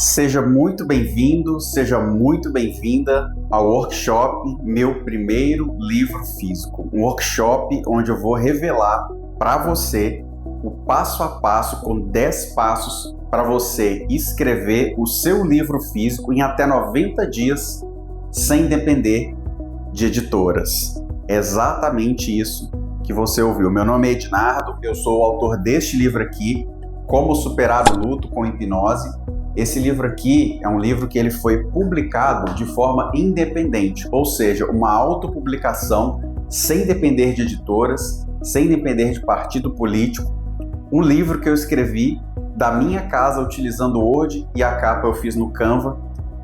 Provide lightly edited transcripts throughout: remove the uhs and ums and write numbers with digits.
Seja muito bem-vindo, seja muito bem-vinda ao workshop Meu Primeiro Livro Físico. Um workshop onde eu vou revelar para você o passo a passo, com 10 passos para você escrever o seu livro físico em até 90 dias sem depender de editoras. É exatamente isso que você ouviu. Meu nome é Ednardo, eu sou o autor deste livro aqui, Como Superar o Luto com Hipnose. Esse livro aqui é um livro que ele foi publicado de forma independente, ou seja, uma autopublicação sem depender de editoras, sem depender de partido político. Um livro que eu escrevi da minha casa utilizando o Word e a capa eu fiz no Canva,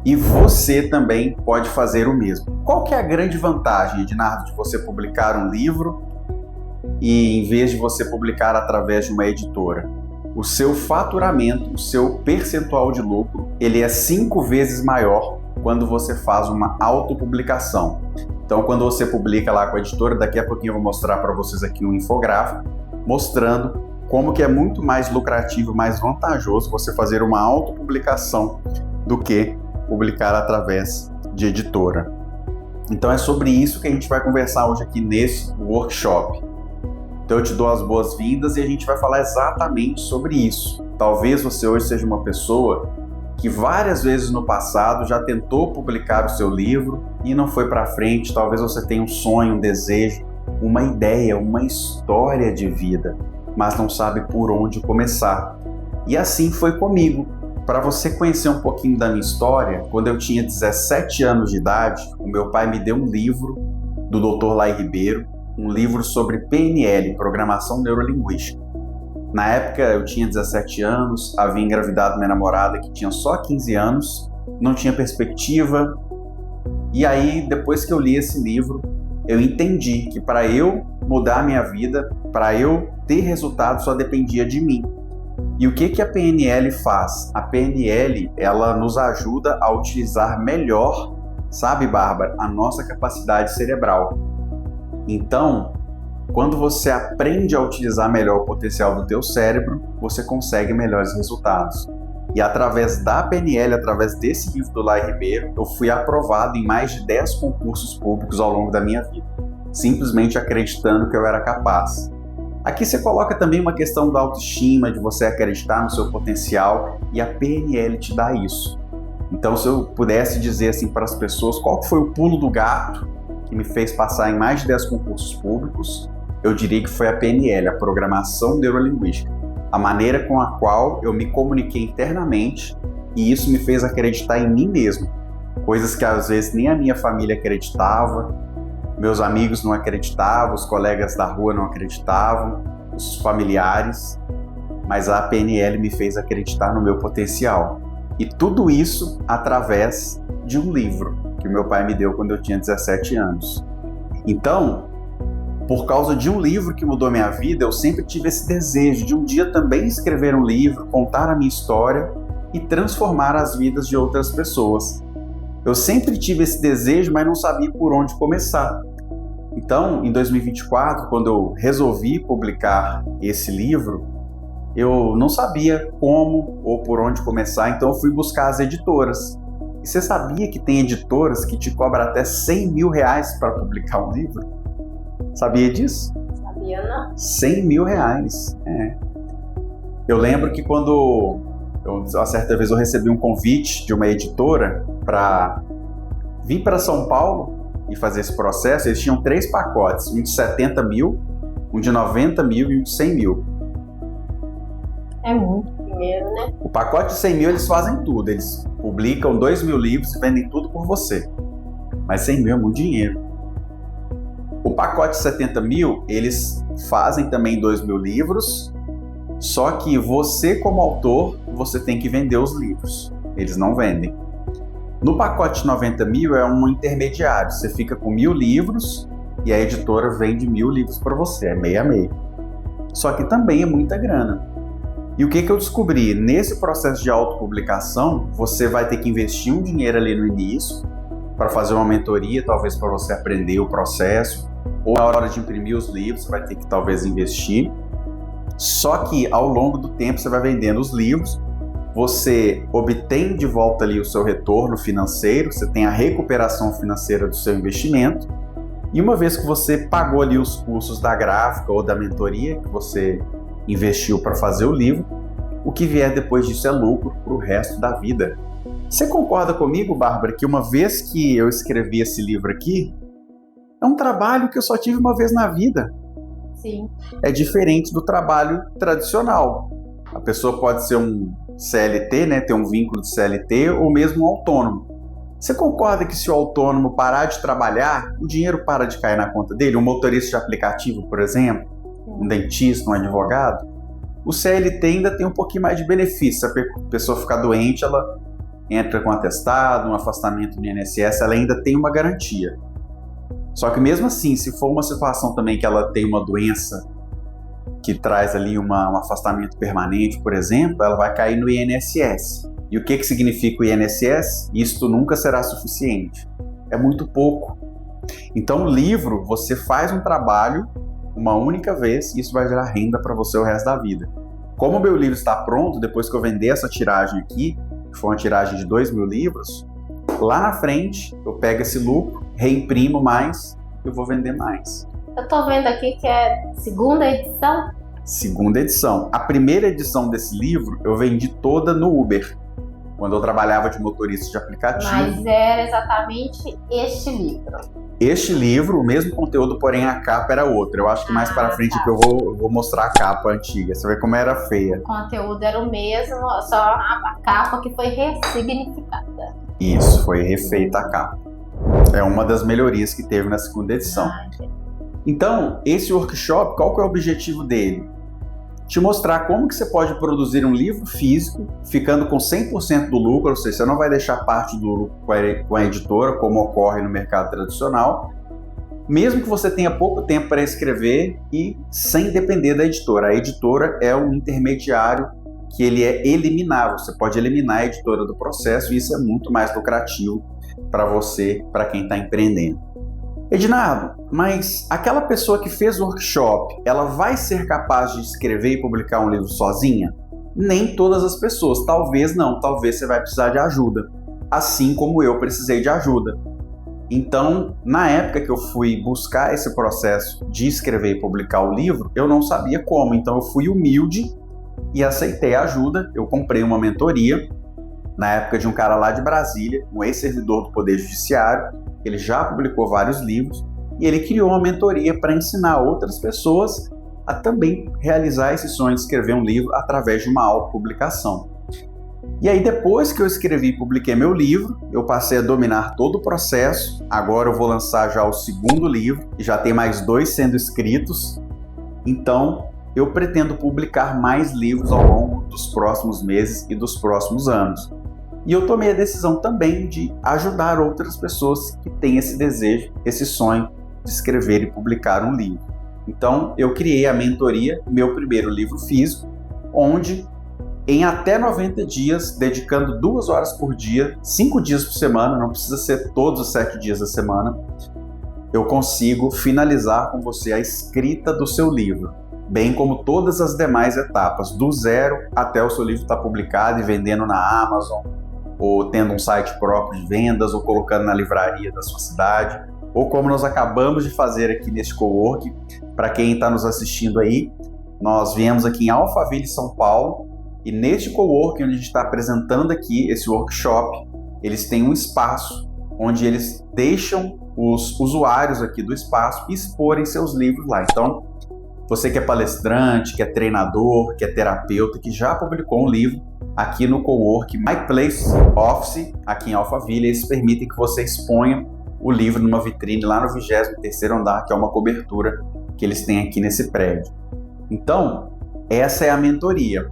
e você também pode fazer o mesmo. Qual que é a grande vantagem, Ednardo, de você publicar um livro e em vez de você publicar através de uma editora? O seu faturamento, o seu percentual de lucro, ele é 5 vezes maior quando você faz uma autopublicação. Então, quando você publica lá com a editora, daqui a pouquinho eu vou mostrar para vocês aqui um infográfico, mostrando como que é muito mais lucrativo, mais vantajoso você fazer uma autopublicação do que publicar através de editora. Então, é sobre isso que a gente vai conversar hoje aqui nesse workshop. Então eu te dou as boas-vindas e a gente vai falar exatamente sobre isso. Talvez você hoje seja uma pessoa que várias vezes no passado já tentou publicar o seu livro e não foi para frente. Talvez você tenha um sonho, um desejo, uma ideia, uma história de vida, mas não sabe por onde começar. E assim foi comigo. Para você conhecer um pouquinho da minha história, quando eu tinha 17 anos de idade, o meu pai me deu um livro do Dr. Lai Ribeiro, um livro sobre PNL, Programação Neurolinguística. Na época eu tinha 17 anos, havia engravidado minha namorada que tinha só 15 anos, não tinha perspectiva. E aí, depois que eu li esse livro, eu entendi que para eu mudar a minha vida, para eu ter resultado, só dependia de mim. E o que a PNL faz? A PNL, ela nos ajuda a utilizar melhor, sabe, Bárbara, a nossa capacidade cerebral. Então, quando você aprende a utilizar melhor o potencial do teu cérebro, você consegue melhores resultados. E através da PNL, através desse livro do Lai Ribeiro, eu fui aprovado em mais de 10 concursos públicos ao longo da minha vida, simplesmente acreditando que eu era capaz. Aqui você coloca também uma questão da autoestima, de você acreditar no seu potencial, e a PNL te dá isso. Então, se eu pudesse dizer assim para as pessoas qual foi o pulo do gato que me fez passar em mais de 10 concursos públicos, eu diria que foi a PNL, a Programação Neurolinguística. A maneira com a qual eu me comuniquei internamente, e isso me fez acreditar em mim mesmo. Coisas que às vezes nem a minha família acreditava, meus amigos não acreditavam, os colegas da rua não acreditavam, os familiares, mas a PNL me fez acreditar no meu potencial. E tudo isso através de um livro que meu pai me deu quando eu tinha 17 anos. Então, por causa de um livro que mudou minha vida, eu sempre tive esse desejo de um dia também escrever um livro, contar a minha história e transformar as vidas de outras pessoas. Eu sempre tive esse desejo, mas não sabia por onde começar. Então, em 2024, quando eu resolvi publicar esse livro, eu não sabia como ou por onde começar, então eu fui buscar as editoras. E você sabia que tem editoras que te cobram até 100 mil reais para publicar um livro? Sabia disso? Sabia, não. 100 mil reais. Eu lembro que quando uma certa vez eu recebi um convite de uma editora para vir para São Paulo e fazer esse processo, eles tinham 3 pacotes, um de 70 mil, um de 90 mil e um de 100 mil. É muito dinheiro, né? O pacote de 100 mil eles fazem tudo, eles publicam 2.000 livros e vendem tudo por você. Mas 100 mil é muito dinheiro. O pacote de 70 mil, eles fazem também 2.000 livros, só que você como autor, você tem que vender os livros. Eles não vendem. No pacote de 90 mil é um intermediário, você fica com 1.000 livros e a editora vende 1.000 livros para você, é meio a meio. Só que também é muita grana. E o que eu descobri? Nesse processo de autopublicação, você vai ter que investir um dinheiro ali no início para fazer uma mentoria, talvez para você aprender o processo, ou na hora de imprimir os livros, você vai ter que talvez investir. Só que ao longo do tempo você vai vendendo os livros você obtém de volta ali o seu retorno financeiro, você tem a recuperação financeira do seu investimento, e uma vez que você pagou ali os custos da gráfica ou da mentoria que você investiu para fazer o livro, o que vier depois disso é lucro para o resto da vida. Você concorda comigo, Bárbara, que uma vez que eu escrevi esse livro aqui, é um trabalho que eu só tive uma vez na vida? Sim. É diferente do trabalho tradicional. A pessoa pode ser um CLT, né, ter um vínculo de CLT, ou mesmo um autônomo. Você concorda que se o autônomo parar de trabalhar, o dinheiro para de cair na conta dele? Um motorista de aplicativo, por exemplo, um dentista, um advogado? O CLT ainda tem um pouquinho mais de benefício. Se a pessoa ficar doente, ela entra com atestado, um afastamento do INSS, ela ainda tem uma garantia. Só que mesmo assim, se for uma situação também que ela tem uma doença que traz ali um afastamento permanente, por exemplo, ela vai cair no INSS. E o que significa o INSS? Isto nunca será suficiente. É muito pouco. Então, o livro, você faz um trabalho uma única vez e isso vai gerar renda para você o resto da vida. Como o meu livro está pronto, depois que eu vender essa tiragem aqui, que foi uma tiragem de 2.000 livros, lá na frente eu pego esse lucro, reimprimo mais e eu vou vender mais. Eu tô vendo aqui que é segunda edição? Segunda edição. A primeira edição desse livro eu vendi toda no Uber, quando eu trabalhava de motorista de aplicativo. Mas era exatamente este livro. Este livro, o mesmo conteúdo, porém a capa era outra. Eu acho que mais para frente que eu vou mostrar a capa antiga. Você vê como era feia. O conteúdo era o mesmo, só a capa que foi ressignificada. Isso, foi refeita a capa. É uma das melhorias que teve na segunda edição. Então, esse workshop, qual que é o objetivo dele? Te mostrar como que você pode produzir um livro físico, ficando com 100% do lucro, ou seja, você não vai deixar parte do lucro com a editora, como ocorre no mercado tradicional, mesmo que você tenha pouco tempo para escrever e sem depender da editora. A editora é um intermediário que ele é eliminável, você pode eliminar a editora do processo e isso é muito mais lucrativo para você, para quem está empreendendo. Ednardo, mas aquela pessoa que fez o workshop, ela vai ser capaz de escrever e publicar um livro sozinha? Nem todas as pessoas, talvez não, talvez você vai precisar de ajuda, assim como eu precisei de ajuda. Então, na época que eu fui buscar esse processo de escrever e publicar o livro, eu não sabia como, então eu fui humilde e aceitei a ajuda. Eu comprei uma mentoria, na época de um cara lá de Brasília, um ex-servidor do Poder Judiciário. Ele já publicou vários livros e ele criou uma mentoria para ensinar outras pessoas a também realizar esse sonho de escrever um livro através de uma autopublicação. E aí, depois que eu escrevi e publiquei meu livro, eu passei a dominar todo o processo. Agora eu vou lançar já o segundo livro e já tem mais 2 sendo escritos. Então, eu pretendo publicar mais livros ao longo dos próximos meses e dos próximos anos. E eu tomei a decisão também de ajudar outras pessoas que têm esse desejo, esse sonho de escrever e publicar um livro. Então, eu criei a mentoria, meu primeiro livro físico, onde em até 90 dias, dedicando 2 horas por dia, 5 dias por semana, não precisa ser todos os 7 dias da semana, eu consigo finalizar com você a escrita do seu livro, bem como todas as demais etapas, do zero até o seu livro estar publicado e vendendo na Amazon, ou tendo um site próprio de vendas, ou colocando na livraria da sua cidade, ou como nós acabamos de fazer aqui neste cowork. Para quem está nos assistindo aí, nós viemos aqui em Alphaville, São Paulo, e neste cowork, onde a gente está apresentando aqui esse workshop, eles têm um espaço onde eles deixam os usuários aqui do espaço exporem seus livros lá. Então, você que é palestrante, que é treinador, que é terapeuta, que já publicou um livro, aqui no cowork My Place Office, aqui em Alphaville, eles permitem que você exponha o livro numa vitrine lá no 23º andar, que é uma cobertura que eles têm aqui nesse prédio. Então, essa é a mentoria.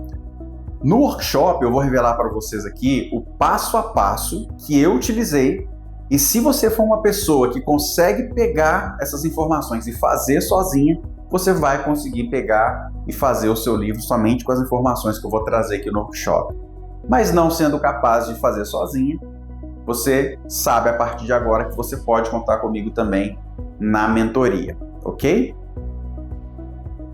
No workshop, eu vou revelar para vocês aqui o passo a passo que eu utilizei, e se você for uma pessoa que consegue pegar essas informações e fazer sozinha, você vai conseguir pegar e fazer o seu livro somente com as informações que eu vou trazer aqui no workshop. Mas não sendo capaz de fazer sozinha, você sabe a partir de agora que você pode contar comigo também na mentoria, ok?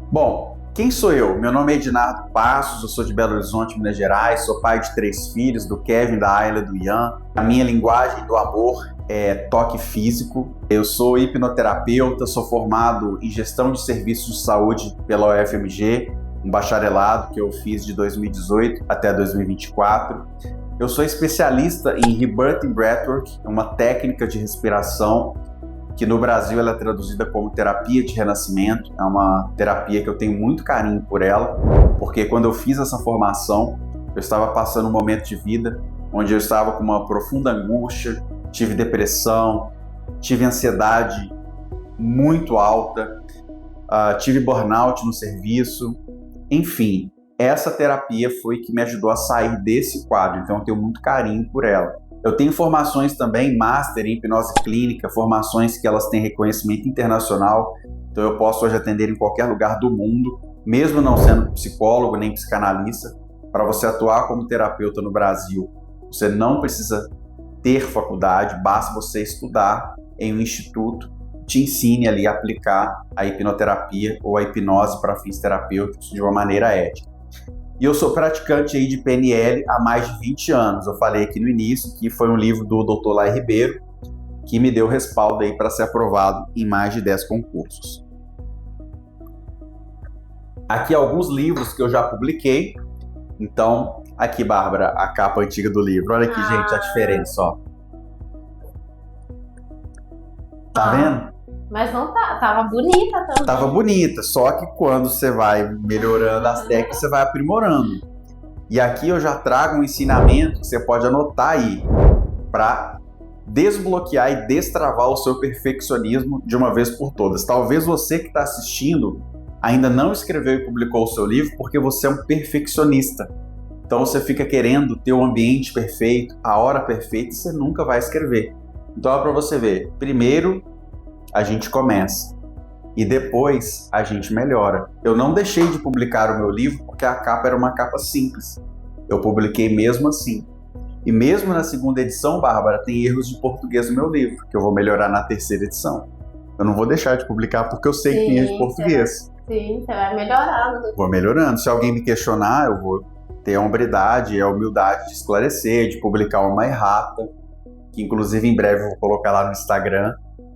Bom, Quem sou eu? Meu nome é Ednardo Passos, eu sou de Belo Horizonte, Minas Gerais, sou pai de 3 filhos, do Kevin, da Ayla e do Ian. A minha linguagem do amor é toque físico. Eu sou hipnoterapeuta, sou formado em gestão de serviços de saúde pela UFMG, um bacharelado que eu fiz de 2018 até 2024. Eu sou especialista em Rebirthing Breathwork, uma técnica de respiração que no Brasil ela é traduzida como terapia de renascimento. É uma terapia que eu tenho muito carinho por ela, porque quando eu fiz essa formação, eu estava passando um momento de vida onde eu estava com uma profunda angústia, tive depressão, tive ansiedade muito alta, tive burnout no serviço, enfim. Essa terapia foi que me ajudou a sair desse quadro, então eu tenho muito carinho por ela. Eu tenho formações também, Master em Hipnose Clínica, formações que elas têm reconhecimento internacional, então eu posso hoje atender em qualquer lugar do mundo, mesmo não sendo psicólogo nem psicanalista. Para você atuar como terapeuta no Brasil, você não precisa ter faculdade, basta você estudar em um instituto que te ensine ali a aplicar a hipnoterapia ou a hipnose para fins terapêuticos de uma maneira ética. E eu sou praticante aí de PNL há mais de 20 anos. Eu falei aqui no início que foi um livro do Dr. Lai Ribeiro que me deu respaldo aí para ser aprovado em mais de 10 concursos. Aqui alguns livros que eu já publiquei. Então, aqui, Bárbara, a capa antiga do livro. Olha aqui, gente, a diferença, ó. Tá vendo? Mas não tá, tava bonita também. Tava bonita, só que quando você vai melhorando as técnicas, você vai aprimorando. E aqui eu já trago um ensinamento que você pode anotar aí para desbloquear e destravar o seu perfeccionismo de uma vez por todas. Talvez você que está assistindo ainda não escreveu e publicou o seu livro porque você é um perfeccionista. Então você fica querendo ter o ambiente perfeito, a hora perfeita, e você nunca vai escrever. Então é para você ver, primeiro a gente começa e depois a gente melhora. Eu não deixei de publicar o meu livro porque a capa era uma capa simples. Eu publiquei mesmo assim. E mesmo na segunda edição, Bárbara, tem erros de português no meu livro, que eu vou melhorar na terceira edição. Eu não vou deixar de publicar porque eu sei que tem erro de português. Sim, você vai melhorando. Vou melhorando. Se alguém me questionar, eu vou ter a hombridade e a humildade de esclarecer, de publicar uma errata, que inclusive em breve eu vou colocar lá no Instagram.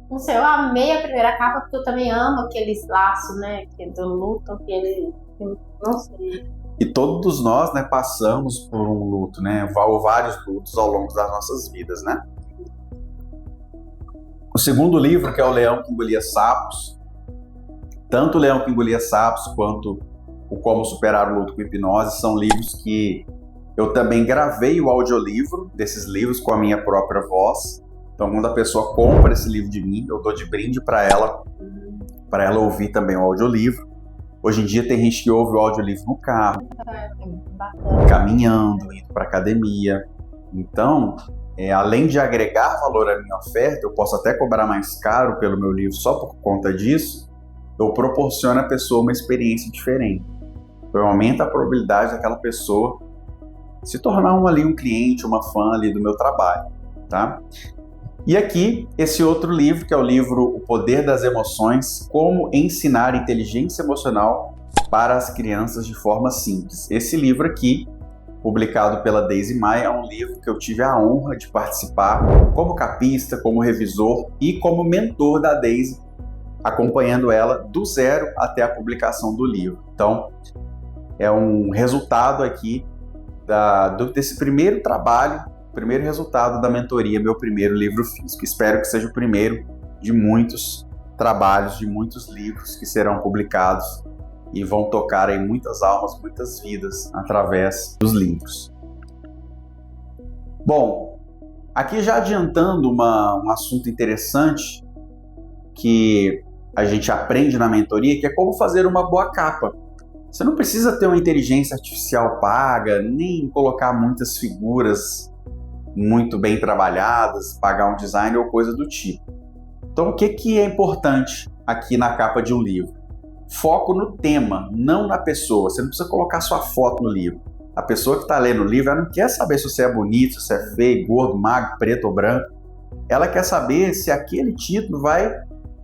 Não sei, eu amei a primeira capa porque eu também amo aqueles laços, né, que do luto, não sei. E todos nós, né, passamos por um luto, né, ou vários lutos ao longo das nossas vidas, né. O segundo livro, que é O Leão que Engolia Sapos, tanto O Leão que Engolia Sapos quanto o Como Superar o Luto com Hipnose, são livros que eu também gravei o audiolivro desses livros com a minha própria voz. Então, quando a pessoa compra esse livro de mim, eu dou de brinde para ela ouvir também o audiolivro. Hoje em dia tem gente que ouve o audiolivro no carro, caminhando, indo para academia. Então, além de agregar valor à minha oferta, eu posso até cobrar mais caro pelo meu livro só por conta disso, eu proporciono à pessoa uma experiência diferente. Então, aumenta a probabilidade daquela pessoa se tornar um cliente, uma fã ali do meu trabalho, tá? E aqui, esse outro livro, que é o livro O Poder das Emoções, Como Ensinar Inteligência Emocional para as Crianças de Forma Simples. Esse livro aqui, publicado pela Daisy Maia, é um livro que eu tive a honra de participar como capista, como revisor e como mentor da Daisy, acompanhando ela do zero até a publicação do livro. Então, é um resultado aqui desse primeiro trabalho, primeiro resultado da mentoria, meu primeiro livro físico. Espero que seja o primeiro de muitos trabalhos, de muitos livros que serão publicados e vão tocar em muitas almas, muitas vidas através dos livros. Bom, aqui já adiantando um assunto interessante que a gente aprende na mentoria, que é como fazer uma boa capa. Você não precisa ter uma inteligência artificial paga, nem colocar muitas figuras muito bem trabalhadas, pagar um design ou coisa do tipo. Então, o que é importante aqui na capa de um livro? Foco no tema, não na pessoa. Você não precisa colocar sua foto no livro. A pessoa que está lendo o livro, ela não quer saber se você é bonito, se você é feio, gordo, magro, preto ou branco. Ela quer saber se aquele título vai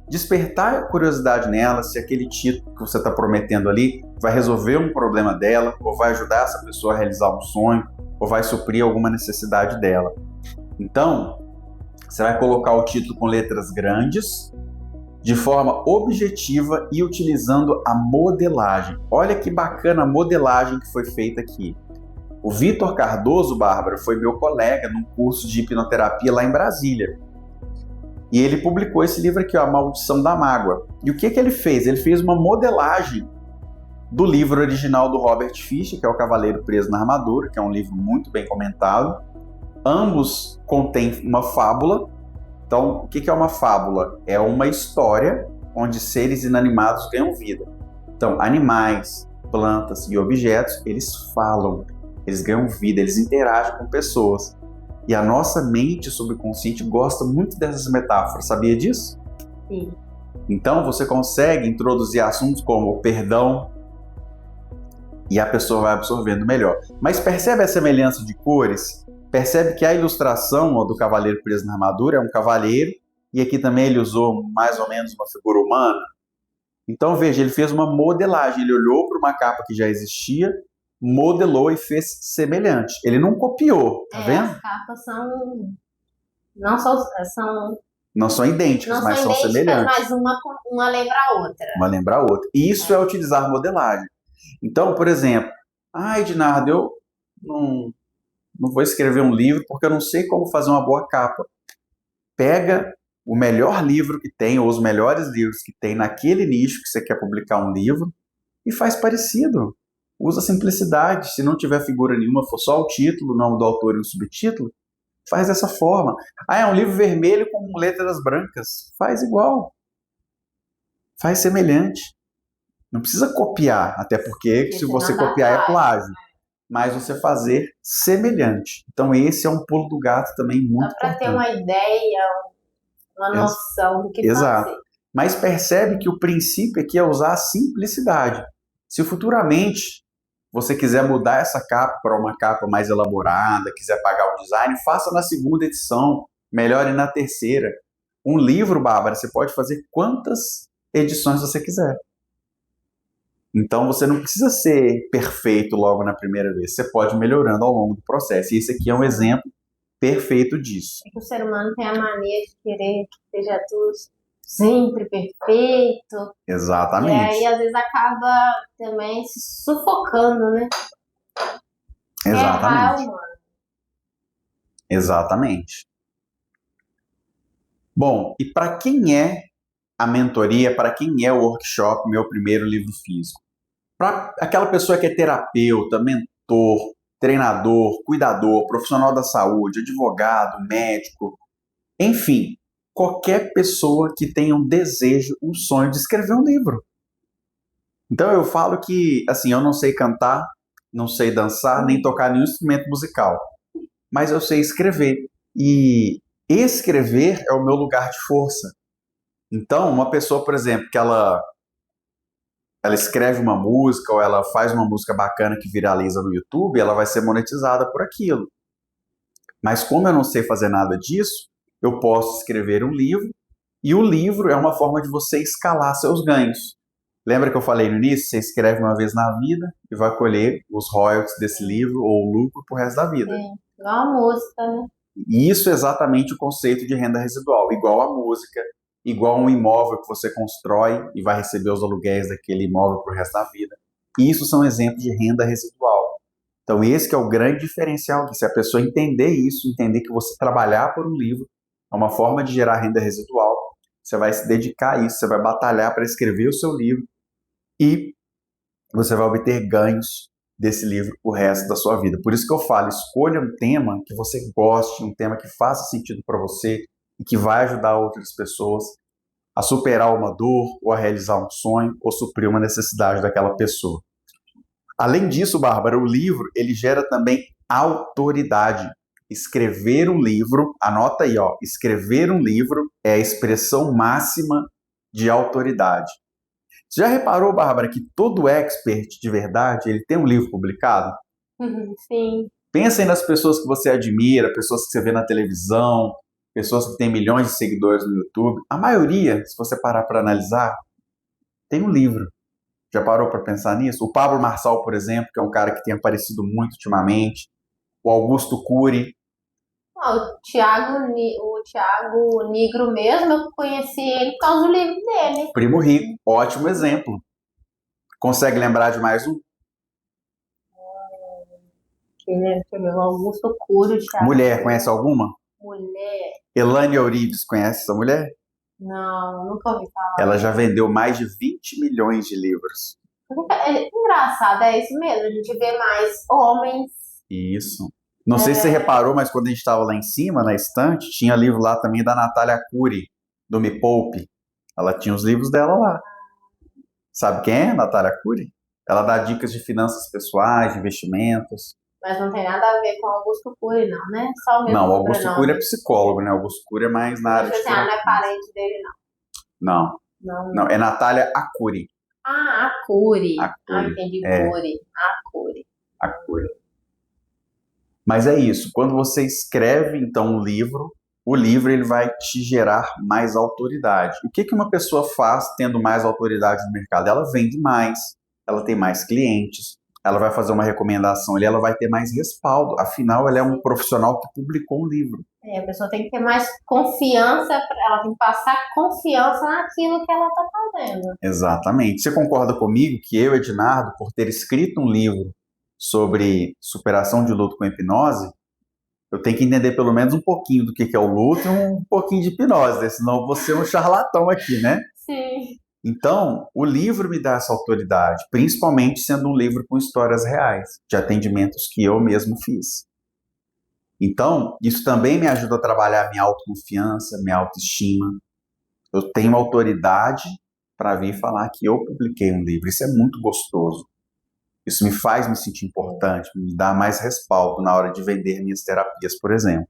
despertar a curiosidade nela se aquele título que você está prometendo ali vai resolver um problema dela, ou vai ajudar essa pessoa a realizar um sonho, ou vai suprir alguma necessidade dela. Então, você vai colocar o título com letras grandes, de forma objetiva e utilizando a modelagem. Olha que bacana a modelagem que foi feita aqui. O Vitor Cardoso, Bárbara, foi meu colega num curso de hipnoterapia lá em Brasília. E ele publicou esse livro aqui, ó, A Maldição da Mágoa. E o que ele fez? Ele fez uma modelagem do livro original do Robert Fisher, que é O Cavaleiro Preso na Armadura, que é um livro muito bem comentado. Ambos contêm uma fábula. Então, o que é uma fábula? É uma história onde seres inanimados ganham vida. Então, animais, plantas e objetos, eles falam, eles ganham vida, eles interagem com pessoas. E a nossa mente subconsciente gosta muito dessas metáforas, sabia disso? Sim. Então, você consegue introduzir assuntos como o perdão e a pessoa vai absorvendo melhor. Mas percebe a semelhança de cores? Percebe que a ilustração do Cavaleiro Preso na Armadura é um cavaleiro, e aqui também ele usou mais ou menos uma figura humana. Então veja, ele fez uma modelagem, ele olhou para uma capa que já existia, modelou e fez semelhante. Ele não copiou, tá vendo? As capas não são idênticas, mas são semelhantes. Mas uma lembra a outra. Uma lembra a outra. E isso é utilizar modelagem. Então, por exemplo, Ednardo, eu não vou escrever um livro porque eu não sei como fazer uma boa capa. Pega o melhor livro que tem, ou os melhores livros que tem naquele nicho que você quer publicar um livro, e faz parecido. Usa simplicidade. Se não tiver figura nenhuma, for só o título, o nome do autor e o subtítulo, faz dessa forma. É um livro vermelho com letras brancas. Faz igual. Faz semelhante. Não precisa copiar, até porque se você copiar é plágio. Mas você fazer semelhante. Então esse é um pulo do gato também muito importante. Para ter uma ideia, uma noção do que Exato. fazer. Mas percebe que o princípio aqui é usar a simplicidade. Se futuramente você quiser mudar essa capa para uma capa mais elaborada, quiser pagar o design, faça na segunda edição, melhore na terceira. Um livro, Bárbara, você pode fazer quantas edições você quiser. Então você não precisa ser perfeito logo na primeira vez, você pode ir melhorando ao longo do processo. E esse aqui é um exemplo perfeito disso. O ser humano tem a mania de querer que seja tudo sempre perfeito. Exatamente. E aí às vezes acaba também se sufocando, né? Exatamente. Exatamente. Bom, e para quem é a mentoria, para quem é o workshop, meu primeiro livro físico? Para aquela pessoa que é terapeuta, mentor, treinador, cuidador, profissional da saúde, advogado, médico, enfim, qualquer pessoa que tenha um desejo, um sonho de escrever um livro. Então eu falo que, assim, eu não sei cantar, não sei dançar, nem tocar nenhum instrumento musical, mas eu sei escrever. E escrever é o meu lugar de força. Então, uma pessoa, por exemplo, que ela escreve uma música ou ela faz uma música bacana que viraliza no YouTube, ela vai ser monetizada por aquilo. Mas como eu não sei fazer nada disso, eu posso escrever um livro, e o livro é uma forma de você escalar seus ganhos. Lembra que eu falei no início? Você escreve uma vez na vida e vai colher os royalties desse livro ou o lucro pro resto da vida. Sim, igual a música, né? E isso é exatamente o conceito de renda residual, igual a música, igual um imóvel que você constrói e vai receber os aluguéis daquele imóvel pro resto da vida. E isso são exemplos de renda residual. Então esse que é o grande diferencial, que se a pessoa entender isso, entender que você trabalhar por um livro é uma forma de gerar renda residual, você vai se dedicar a isso, você vai batalhar para escrever o seu livro e você vai obter ganhos desse livro o resto da sua vida. Por isso que eu falo, escolha um tema que você goste, um tema que faça sentido para você e que vai ajudar outras pessoas a superar uma dor, ou a realizar um sonho, ou suprir uma necessidade daquela pessoa. Além disso, Bárbara, o livro ele gera também autoridade. Escrever um livro, anota aí, escrever um livro é a expressão máxima de autoridade. Você já reparou, Bárbara, que todo expert de verdade, ele tem um livro publicado? Sim. Pensa aí nas pessoas que você admira, pessoas que você vê na televisão, pessoas que têm milhões de seguidores no YouTube, a maioria, se você parar para analisar, tem um livro. Já parou para pensar nisso? O Pablo Marçal, por exemplo, que é um cara que tem aparecido muito ultimamente. O Augusto Cury. O Thiago Nigro mesmo, eu conheci ele por causa do livro dele. Primo Rico, ótimo exemplo. Consegue lembrar de mais um? Deixa eu ver, o Augusto Cury, o Thiago. Mulher, conhece alguma? Mulher? Elane Eurides, conhece essa mulher? Não, nunca ouvi falar. Ela já vendeu mais de 20 milhões de livros. É engraçado, é isso mesmo. A gente vê mais homens. Isso. Não sei se você reparou, mas quando a gente estava lá em cima, na estante, tinha livro lá também da Natália Arcuri, do Me Poupe. Ela tinha os livros dela lá. Sabe quem é Natália Arcuri? Ela dá dicas de finanças pessoais, de investimentos. Mas não tem nada a ver com Augusto Cury, não, né? Só o mesmo Não, Augusto sobrenome. Cury é psicólogo, né? Augusto Cury é mais na área de Não é parente dele, não. Não, é Natália Arcuri. Ah, Arcuri. Arcuri. Entendi. Cury. Arcuri. Arcuri. Mas é isso. Quando você escreve, então, um livro, o livro ele vai te gerar mais autoridade. O que uma pessoa faz tendo mais autoridade no mercado? Ela vende mais, ela tem mais clientes, ela vai fazer uma recomendação ali, ela vai ter mais respaldo. Afinal, ela é um profissional que publicou um livro. A pessoa tem que ter mais confiança, ela tem que passar confiança naquilo que ela está fazendo. Exatamente. Você concorda comigo que eu, Ednardo, por ter escrito um livro sobre superação de luto com hipnose, eu tenho que entender pelo menos um pouquinho do que é o luto e um pouquinho de hipnose, né? Senão eu vou ser um charlatão aqui, né? Sim. Então, o livro me dá essa autoridade, principalmente sendo um livro com histórias reais, de atendimentos que eu mesmo fiz. Então, isso também me ajuda a trabalhar minha autoconfiança, minha autoestima. Eu tenho autoridade para vir falar que eu publiquei um livro. Isso é muito gostoso. Isso me faz me sentir importante, me dá mais respaldo na hora de vender minhas terapias, por exemplo.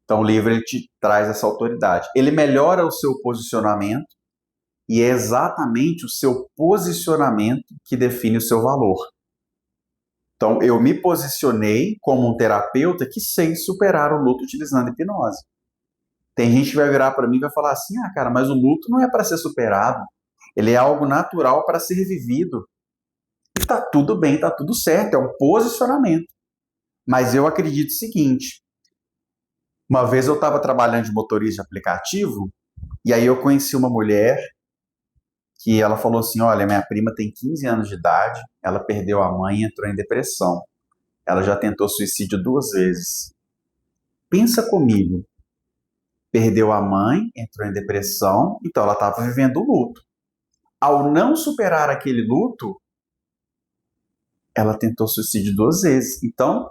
Então, o livro ele te traz essa autoridade. Ele melhora o seu posicionamento e é exatamente o seu posicionamento que define o seu valor. Então, eu me posicionei como um terapeuta que sei superar o luto utilizando hipnose. Tem gente que vai virar para mim e vai falar assim, cara, mas o luto não é para ser superado. Ele é algo natural para ser vivido. E tá tudo bem, tá tudo certo, é um posicionamento. Mas eu acredito o seguinte, uma vez eu estava trabalhando de motorista de aplicativo, e aí eu conheci uma mulher que ela falou assim, olha, minha prima tem 15 anos de idade, ela perdeu a mãe e entrou em depressão. Ela já tentou suicídio 2 vezes. Pensa comigo, perdeu a mãe, entrou em depressão, então ela estava vivendo o luto. Ao não superar aquele luto, ela tentou suicídio 2 vezes. Então,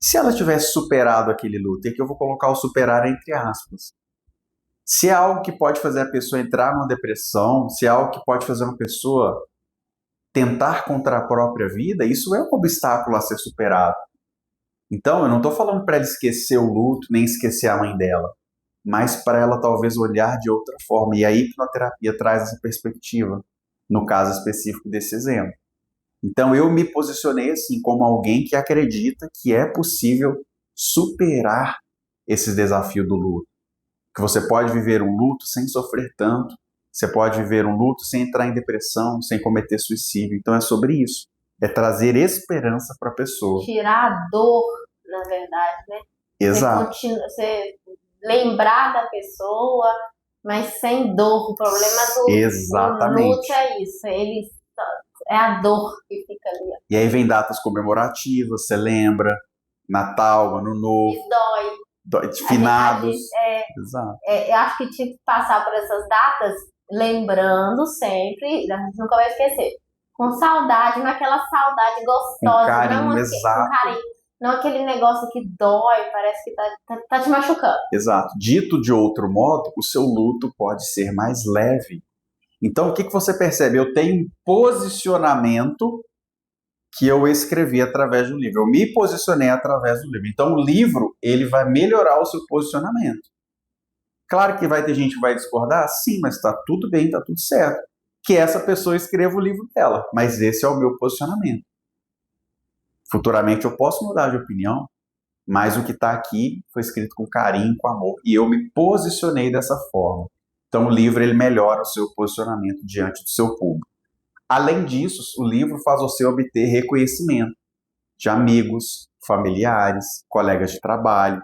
se ela tivesse superado aquele luto, e aqui eu vou colocar o superar entre aspas, se é algo que pode fazer a pessoa entrar numa depressão, se é algo que pode fazer uma pessoa tentar contra a própria vida, isso é um obstáculo a ser superado. Então, eu não estou falando para ela esquecer o luto, nem esquecer a mãe dela, mas para ela talvez olhar de outra forma. E a hipnoterapia traz essa perspectiva, no caso específico desse exemplo. Então, eu me posicionei assim como alguém que acredita que é possível superar esse desafio do luto. Que você pode viver um luto sem sofrer tanto, você pode viver um luto sem entrar em depressão, sem cometer suicídio. Então é sobre isso. É trazer esperança para a pessoa. Tirar a dor, na verdade, né? Exato. Você lembrar da pessoa, mas sem dor. O problema do luto é isso. É a dor que fica ali. E aí vem datas comemorativas, você lembra, Natal, Ano Novo. E dói. Finados. Exato. Eu acho que tinha que passar por essas datas lembrando sempre, a gente nunca vai esquecer, com saudade, naquela saudade gostosa, com carinho, exato. Com carinho, não aquele negócio que dói, parece que tá te machucando. Exato. Dito de outro modo, o seu luto pode ser mais leve. Então, o que você percebe? Eu tenho um posicionamento que eu escrevi através do livro. Eu me posicionei através do livro. Então, o livro, ele vai melhorar o seu posicionamento. Claro que vai ter gente que vai discordar, sim, mas está tudo bem, está tudo certo. Que essa pessoa escreva o livro dela, mas esse é o meu posicionamento. Futuramente eu posso mudar de opinião, mas o que está aqui foi escrito com carinho, com amor, e eu me posicionei dessa forma. Então o livro ele melhora o seu posicionamento diante do seu público. Além disso, o livro faz você obter reconhecimento de amigos, familiares, colegas de trabalho,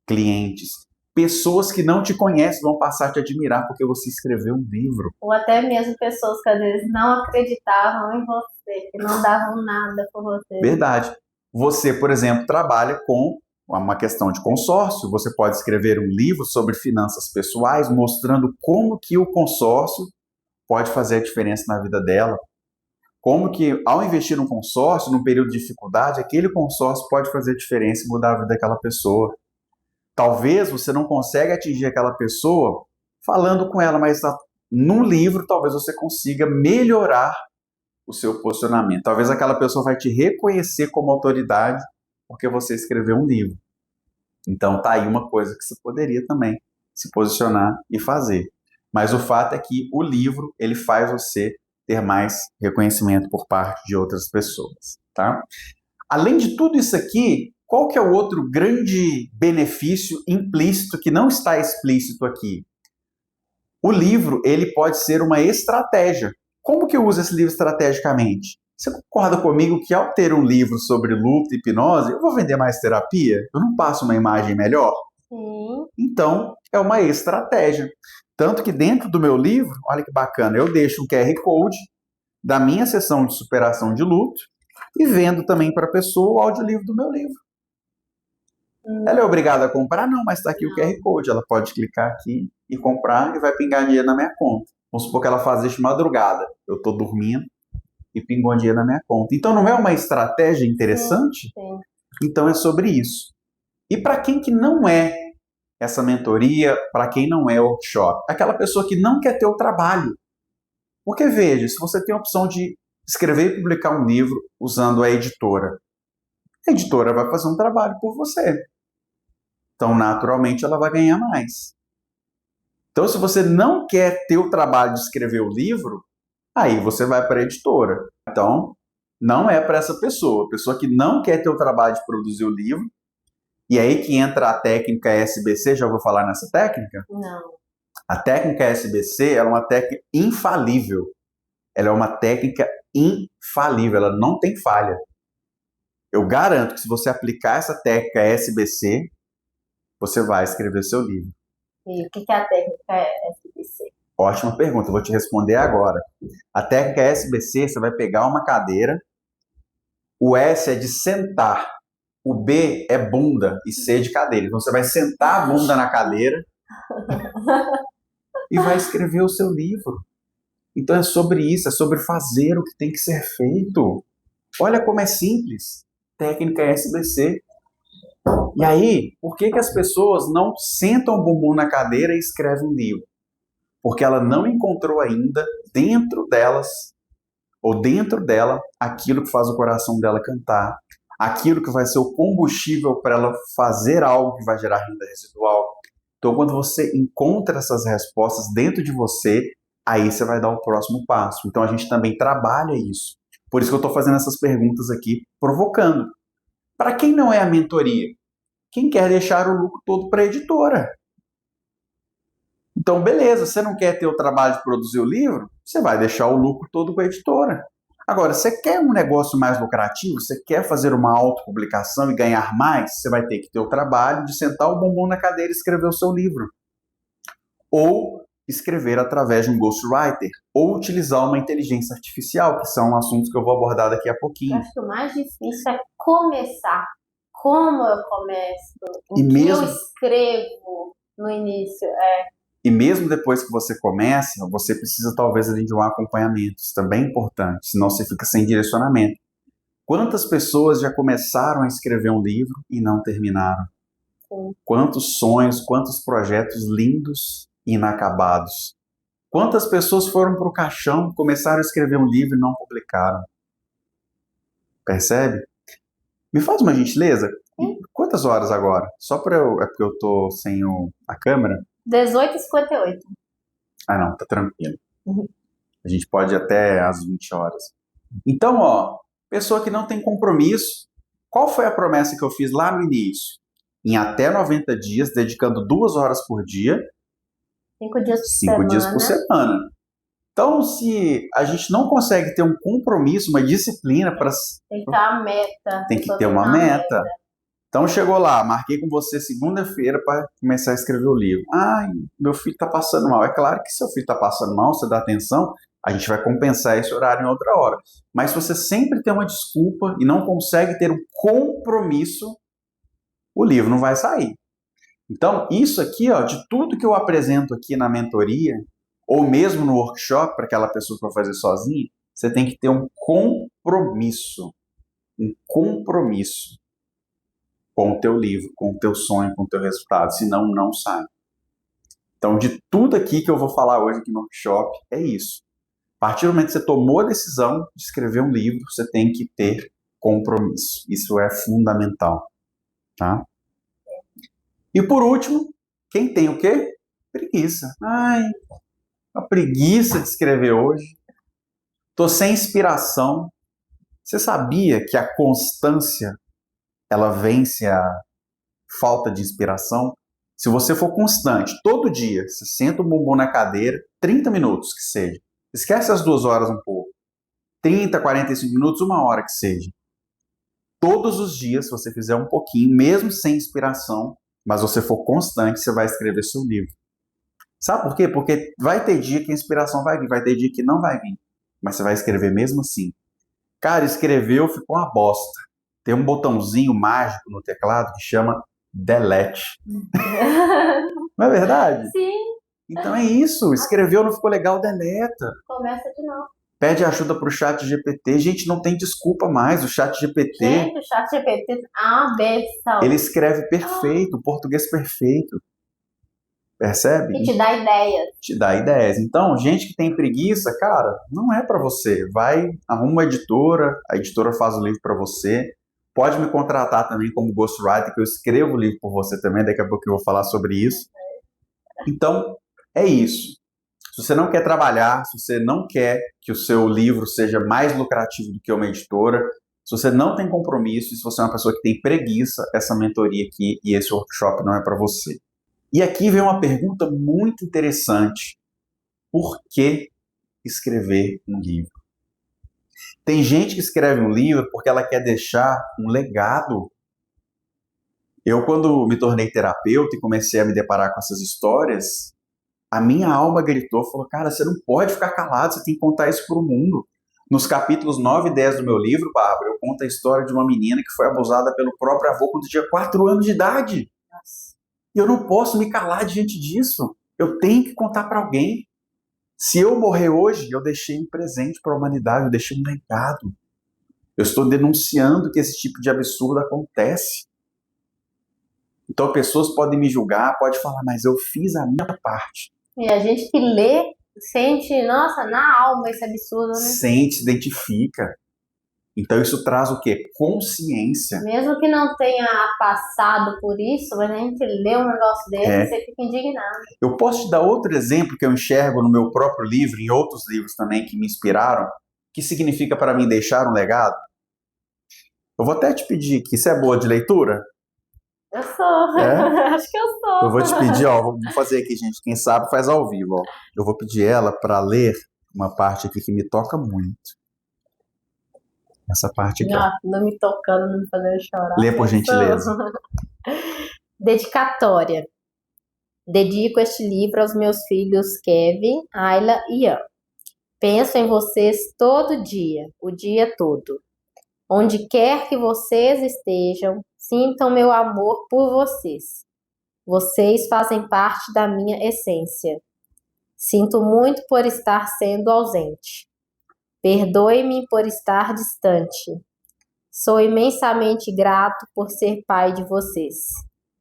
clientes, pessoas que não te conhecem vão passar a te admirar porque você escreveu um livro. Ou até mesmo pessoas que às vezes não acreditavam em você, que não davam nada por você. Verdade. Você, por exemplo, trabalha com uma questão de consórcio. Você pode escrever um livro sobre finanças pessoais, mostrando como que o consórcio pode fazer a diferença na vida dela. Como que, ao investir num consórcio, num período de dificuldade, aquele consórcio pode fazer a diferença e mudar a vida daquela pessoa. Talvez você não consiga atingir aquela pessoa falando com ela, mas num livro talvez você consiga melhorar o seu posicionamento. Talvez aquela pessoa vai te reconhecer como autoridade porque você escreveu um livro. Então tá aí uma coisa que você poderia também se posicionar e fazer. Mas o fato é que o livro, ele faz você ter mais reconhecimento por parte de outras pessoas, tá? Além de tudo isso aqui, qual que é o outro grande benefício implícito que não está explícito aqui? O livro, ele pode ser uma estratégia. Como que eu uso esse livro estrategicamente? Você concorda comigo que ao ter um livro sobre luto e hipnose, eu vou vender mais terapia? Eu não passo uma imagem melhor? Sim. Então, é uma estratégia. Tanto que dentro do meu livro, olha que bacana, eu deixo um QR Code da minha sessão de superação de luto e vendo também para a pessoa o audiolivro do meu livro. Ela é obrigada a comprar? Não, mas está aqui o QR Code. Ela pode clicar aqui e comprar e vai pingar dinheiro na minha conta. Vamos supor que ela faz isso de madrugada. Eu estou dormindo e pingou dinheiro na minha conta. Então não é uma estratégia interessante? Sim. Então é sobre isso. E para quem que não é essa mentoria, para quem não é workshop? Aquela pessoa que não quer ter o trabalho. Porque veja, se você tem a opção de escrever e publicar um livro usando a editora vai fazer um trabalho por você. Então, naturalmente, ela vai ganhar mais. Então, se você não quer ter o trabalho de escrever o livro, aí você vai para a editora. Então, não é para essa pessoa. A pessoa que não quer ter o trabalho de produzir o livro, e aí que entra a técnica SBC, já vou falar nessa técnica? Não. A técnica SBC ela é uma técnica infalível. Ela é uma técnica infalível, ela não tem falha. Eu garanto que se você aplicar essa técnica SBC, você vai escrever seu livro. E o que é a técnica SBC? Ótima pergunta, eu vou te responder agora. A técnica SBC, você vai pegar uma cadeira, o S é de sentar, o B é bunda e C é de cadeira. Então você vai sentar a bunda na cadeira e vai escrever o seu livro. Então é sobre isso, é sobre fazer o que tem que ser feito. Olha como é simples. Técnica SBC. E aí, por que as pessoas não sentam o bumbum na cadeira e escrevem um livro? Porque ela não encontrou ainda dentro delas, ou dentro dela, aquilo que faz o coração dela cantar, aquilo que vai ser o combustível para ela fazer algo que vai gerar renda residual. Então, quando você encontra essas respostas dentro de você, aí você vai dar o próximo passo. Então, a gente também trabalha isso. Por isso que eu estou fazendo essas perguntas aqui, provocando. Para quem não é a mentoria? Quem quer deixar o lucro todo para a editora. Então, beleza, você não quer ter o trabalho de produzir o livro? Você vai deixar o lucro todo com a editora. Agora, você quer um negócio mais lucrativo? Você quer fazer uma autopublicação e ganhar mais? Você vai ter que ter o trabalho de sentar o bumbum na cadeira e escrever o seu livro. Ou escrever através de um ghostwriter. Ou utilizar uma inteligência artificial, que são assuntos que eu vou abordar daqui a pouquinho. Eu acho que o mais difícil é começar. Como eu começo? O que eu escrevo no início? E mesmo depois que você começa, você precisa talvez ali de um acompanhamento. Isso também é importante, senão você fica sem direcionamento. Quantas pessoas já começaram a escrever um livro e não terminaram? Sim. Quantos sonhos, quantos projetos lindos e inacabados? Quantas pessoas foram para o caixão, começaram a escrever um livro e não publicaram? Percebe? Me faz uma gentileza? Sim. Quantas horas agora? Só para eu... É porque eu tô sem a câmera. 18h58. Ah, não, tá tranquilo. A gente pode ir até às 20 horas. Então, pessoa que não tem compromisso, qual foi a promessa que eu fiz lá no início? em até 90 dias, dedicando 2 horas por dia. 5 dias por 5 semana. dias por semana. Então, se a gente não consegue ter um compromisso, uma disciplina para... Tem que ter uma meta. Tem que ter uma meta. Então, chegou lá, marquei com você segunda-feira para começar a escrever o livro. Ai, meu filho está passando mal. É claro que seu filho está passando mal, você dá atenção, a gente vai compensar esse horário em outra hora. Mas se você sempre tem uma desculpa e não consegue ter um compromisso, o livro não vai sair. Então, isso aqui, ó, de tudo que eu apresento aqui na mentoria, ou mesmo no workshop, para aquela pessoa que vai fazer sozinha, você tem que ter um compromisso. Um compromisso com o teu livro, com o teu sonho, com o teu resultado. Senão, não sai. Então, de tudo aqui que eu vou falar hoje aqui no workshop, é isso. A partir do momento que você tomou a decisão de escrever um livro, você tem que ter compromisso. Isso é fundamental. Tá? E por último, quem tem o quê? Preguiça. Ai, a preguiça de escrever hoje. Tô sem inspiração. Você sabia que a constância, ela vence a falta de inspiração? Se você for constante, todo dia, você senta o bumbum na cadeira, 30 minutos que seja. Esquece as 2 horas um pouco. 30, 45 minutos, 1 hora que seja. Todos os dias, se você fizer um pouquinho, mesmo sem inspiração, mas você for constante, você vai escrever seu livro. Sabe por quê? Porque vai ter dia que a inspiração vai vir, vai ter dia que não vai vir. Mas você vai escrever mesmo assim. Cara, escreveu, ficou uma bosta. Tem um botãozinho mágico no teclado que chama delete. Não é verdade? Sim. Então é isso. Escreveu, não ficou legal, deleta. Começa de novo. Pede ajuda pro ChatGPT. Gente, não tem desculpa mais. O ChatGPT... Gente, o ChatGPT é uma benção. Ele escreve perfeito, português perfeito. Percebe? E te dá ideias. Te dá ideias. Então, gente que tem preguiça, cara, não é para você. Vai, arruma uma editora, a editora faz o livro para você. Pode me contratar também como ghostwriter, que eu escrevo o livro por você também. Daqui a pouco eu vou falar sobre isso. Então, é isso. Se você não quer trabalhar, se você não quer que o seu livro seja mais lucrativo do que uma editora, se você não tem compromisso, e se você é uma pessoa que tem preguiça, essa mentoria aqui e esse workshop não é para você. E aqui vem uma pergunta muito interessante. Por que escrever um livro? Tem gente que escreve um livro porque ela quer deixar um legado. Eu, quando me tornei terapeuta e comecei a me deparar com essas histórias, a minha alma gritou, falou, cara, você não pode ficar calado, você tem que contar isso para o mundo. Nos capítulos 9 e 10 do meu livro, Bárbara, eu conto a história de uma menina que foi abusada pelo próprio avô quando tinha 4 anos de idade. Eu não posso me calar diante disso. Eu tenho que contar para alguém. Se eu morrer hoje, eu deixei um presente para a humanidade, eu deixei um legado. Eu estou denunciando que esse tipo de absurdo acontece. Então, pessoas podem me julgar, podem falar, mas eu fiz a minha parte. E a gente que lê, sente, nossa, na alma esse absurdo, né? Sente, se identifica. Então, isso traz o quê? Consciência. Mesmo que não tenha passado por isso, mas a gente lê um negócio desse e você fica indignado. Eu posso te dar outro exemplo que eu enxergo no meu próprio livro, em outros livros também que me inspiraram, que significa para mim deixar um legado? Eu vou até te pedir aqui, você é boa de leitura? Eu sou, acho que eu sou. Eu vou te pedir, ó, vou fazer aqui, gente, quem sabe faz ao vivo, ó. Eu vou pedir ela para ler uma parte aqui que me toca muito. Essa parte aqui, ó. Não me tocando, não me fazendo chorar. Lê por gentileza. Dedicatória. Dedico este livro aos meus filhos Kevin, Ayla e Ian. Penso em vocês todo dia, o dia todo. Onde quer que vocês estejam, sintam meu amor por vocês. Vocês fazem parte da minha essência. Sinto muito por estar sendo ausente. Perdoe-me por estar distante. Sou imensamente grato por ser pai de vocês.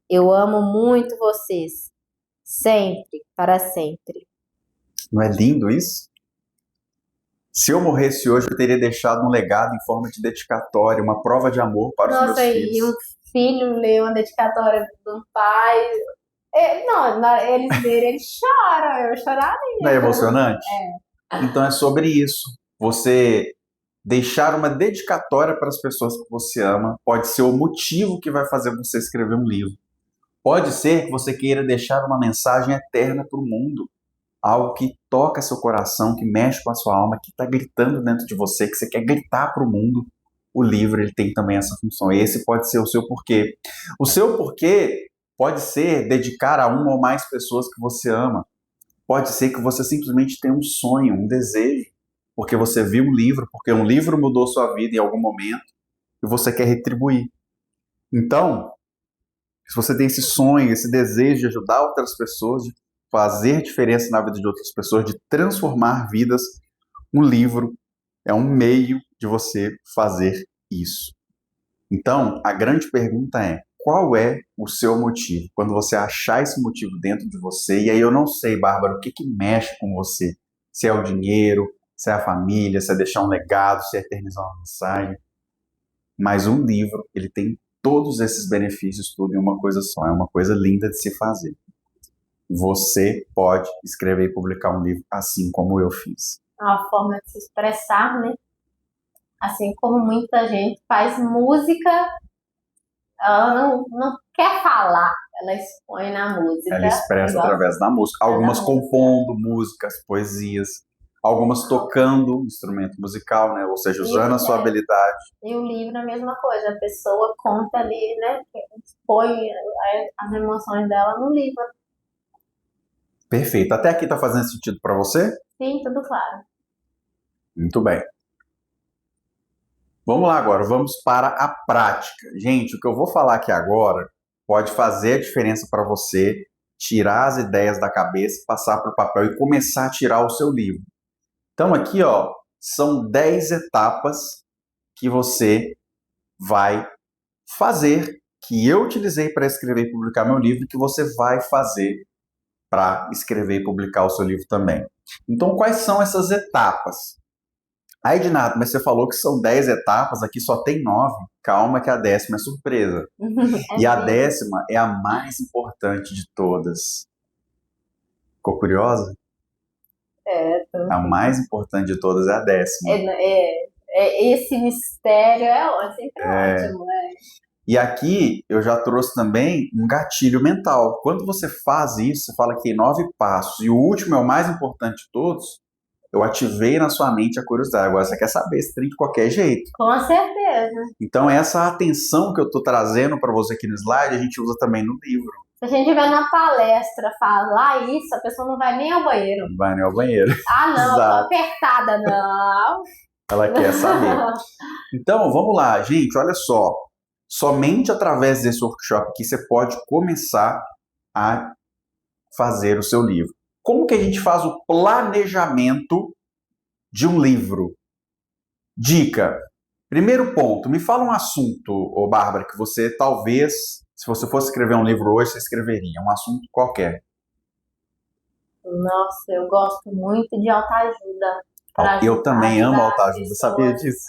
Eu amo muito vocês. Sempre, para sempre. Não é lindo isso? Se eu morresse hoje, eu teria deixado um legado em forma de dedicatória, uma prova de amor para os meus filhos. Nossa, e um filho lê uma dedicatória de um pai... eles verem, eles choram, eu choraria. Não é emocionante? Então é sobre isso. Você deixar uma dedicatória para as pessoas que você ama pode ser o motivo que vai fazer você escrever um livro. Pode ser que você queira deixar uma mensagem eterna para o mundo, algo que toca seu coração, que mexe com a sua alma, que está gritando dentro de você, que você quer gritar para o mundo. O livro ele tem também essa função. Esse pode ser o seu porquê. O seu porquê pode ser dedicar a uma ou mais pessoas que você ama. Pode ser que você simplesmente tenha um sonho, um desejo, porque você viu um livro, porque um livro mudou sua vida em algum momento e você quer retribuir. Então, se você tem esse sonho, esse desejo de ajudar outras pessoas, de fazer diferença na vida de outras pessoas, de transformar vidas, um livro é um meio de você fazer isso. Então, a grande pergunta é: qual é o seu motivo? Quando você achar esse motivo dentro de você, e aí eu não sei, Bárbara, o que mexe com você? Se é o dinheiro, se é a família, se é deixar um legado, se é eternizar uma mensagem. Mas um livro, ele tem todos esses benefícios, tudo em uma coisa só. É uma coisa linda de se fazer. Você pode escrever e publicar um livro assim como eu fiz. É uma forma de se expressar, né? Assim como muita gente faz música, ela não quer falar, ela expõe na música. Ela expressa através da música. Algumas compondo músicas, poesias, algumas tocando instrumento musical, né? Ou seja, usando a sua habilidade. E o livro é a mesma coisa, a pessoa conta ali, né? Expõe as emoções dela no livro. Perfeito. Até aqui tá fazendo sentido para você? Sim, tudo claro. Muito bem. Vamos lá agora, vamos para a prática. Gente, o que eu vou falar aqui agora pode fazer a diferença para você tirar as ideias da cabeça, passar para o papel e começar a tirar o seu livro. Então aqui, ó, são 10 etapas que você vai fazer, que eu utilizei para escrever e publicar meu livro, que você vai fazer para escrever e publicar o seu livro também. Então, quais são essas etapas? Aí, Ednato, mas você falou que são 10 etapas, aqui só tem 9. Calma que a 10ª é surpresa. E a 10ª é a mais importante de todas. Ficou curiosa? A mais importante de todas é a 10ª. Esse mistério é sempre ótimo, né? E aqui eu já trouxe também um gatilho mental. Quando você faz isso, você fala que tem 9 passos, e o último é o mais importante de todos, eu ativei na sua mente a curiosidade. Agora você quer saber esse trem de qualquer jeito. Com certeza. Então essa atenção que eu estou trazendo para você aqui no slide, a gente usa também no livro. Se a gente vai na palestra falar isso, a pessoa não vai nem ao banheiro. Não vai nem ao banheiro. Ah, não, tô apertada, não. Ela quer saber. Então, vamos lá, gente, olha só. Somente através desse workshop aqui você pode começar a fazer o seu livro. Como que a gente faz o planejamento de um livro? Dica. Primeiro ponto, me fala um assunto, ô Bárbara, que você talvez, se você fosse escrever um livro hoje, você escreveria. Um assunto qualquer. Nossa, eu gosto muito de autoajuda. Eu também amo autoajuda, sabia disso?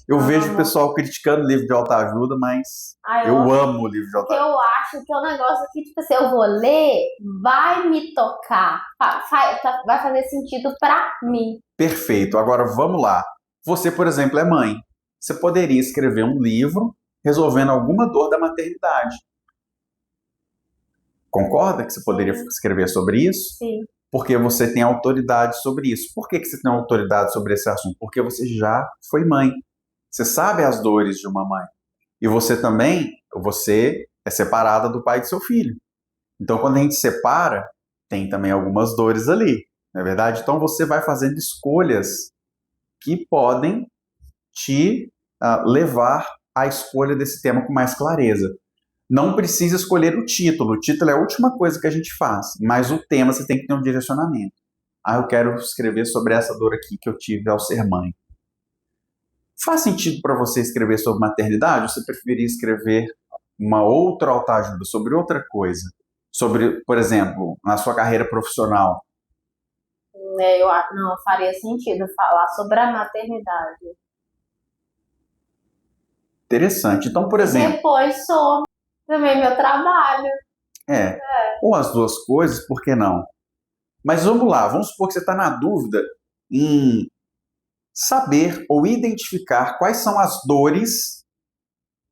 Eu vejo o pessoal criticando o livro de autoajuda, mas eu amo o livro de autoajuda. Eu acho que é um negócio que, tipo assim, eu vou ler, vai me tocar, vai fazer sentido pra mim. Perfeito. Agora, vamos lá. Você, por exemplo, é mãe. Você poderia escrever um livro resolvendo alguma dor da maternidade. Concorda que você poderia escrever sobre isso? Sim. Porque você tem autoridade sobre isso. Por que você tem autoridade sobre esse assunto? Porque você já foi mãe. Você sabe as dores de uma mãe. E você também, você é separada do pai de seu filho. Então, quando a gente separa, tem também algumas dores ali. Não é verdade? Então, você vai fazendo escolhas que podem te levar à escolha desse tema com mais clareza. Não precisa escolher o título. O título é a última coisa que a gente faz. Mas o tema você tem que ter um direcionamento. Eu quero escrever sobre essa dor aqui que eu tive ao ser mãe. Faz sentido para você escrever sobre maternidade? Ou você preferia escrever uma outra autoajuda, sobre outra coisa? Sobre, por exemplo, na sua carreira profissional? Não faria sentido falar sobre a maternidade. Interessante. Então, por exemplo... Depois sobre também meu trabalho. Ou as duas coisas, por que não? Mas vamos lá, vamos supor que você está na dúvida em saber ou identificar quais são as dores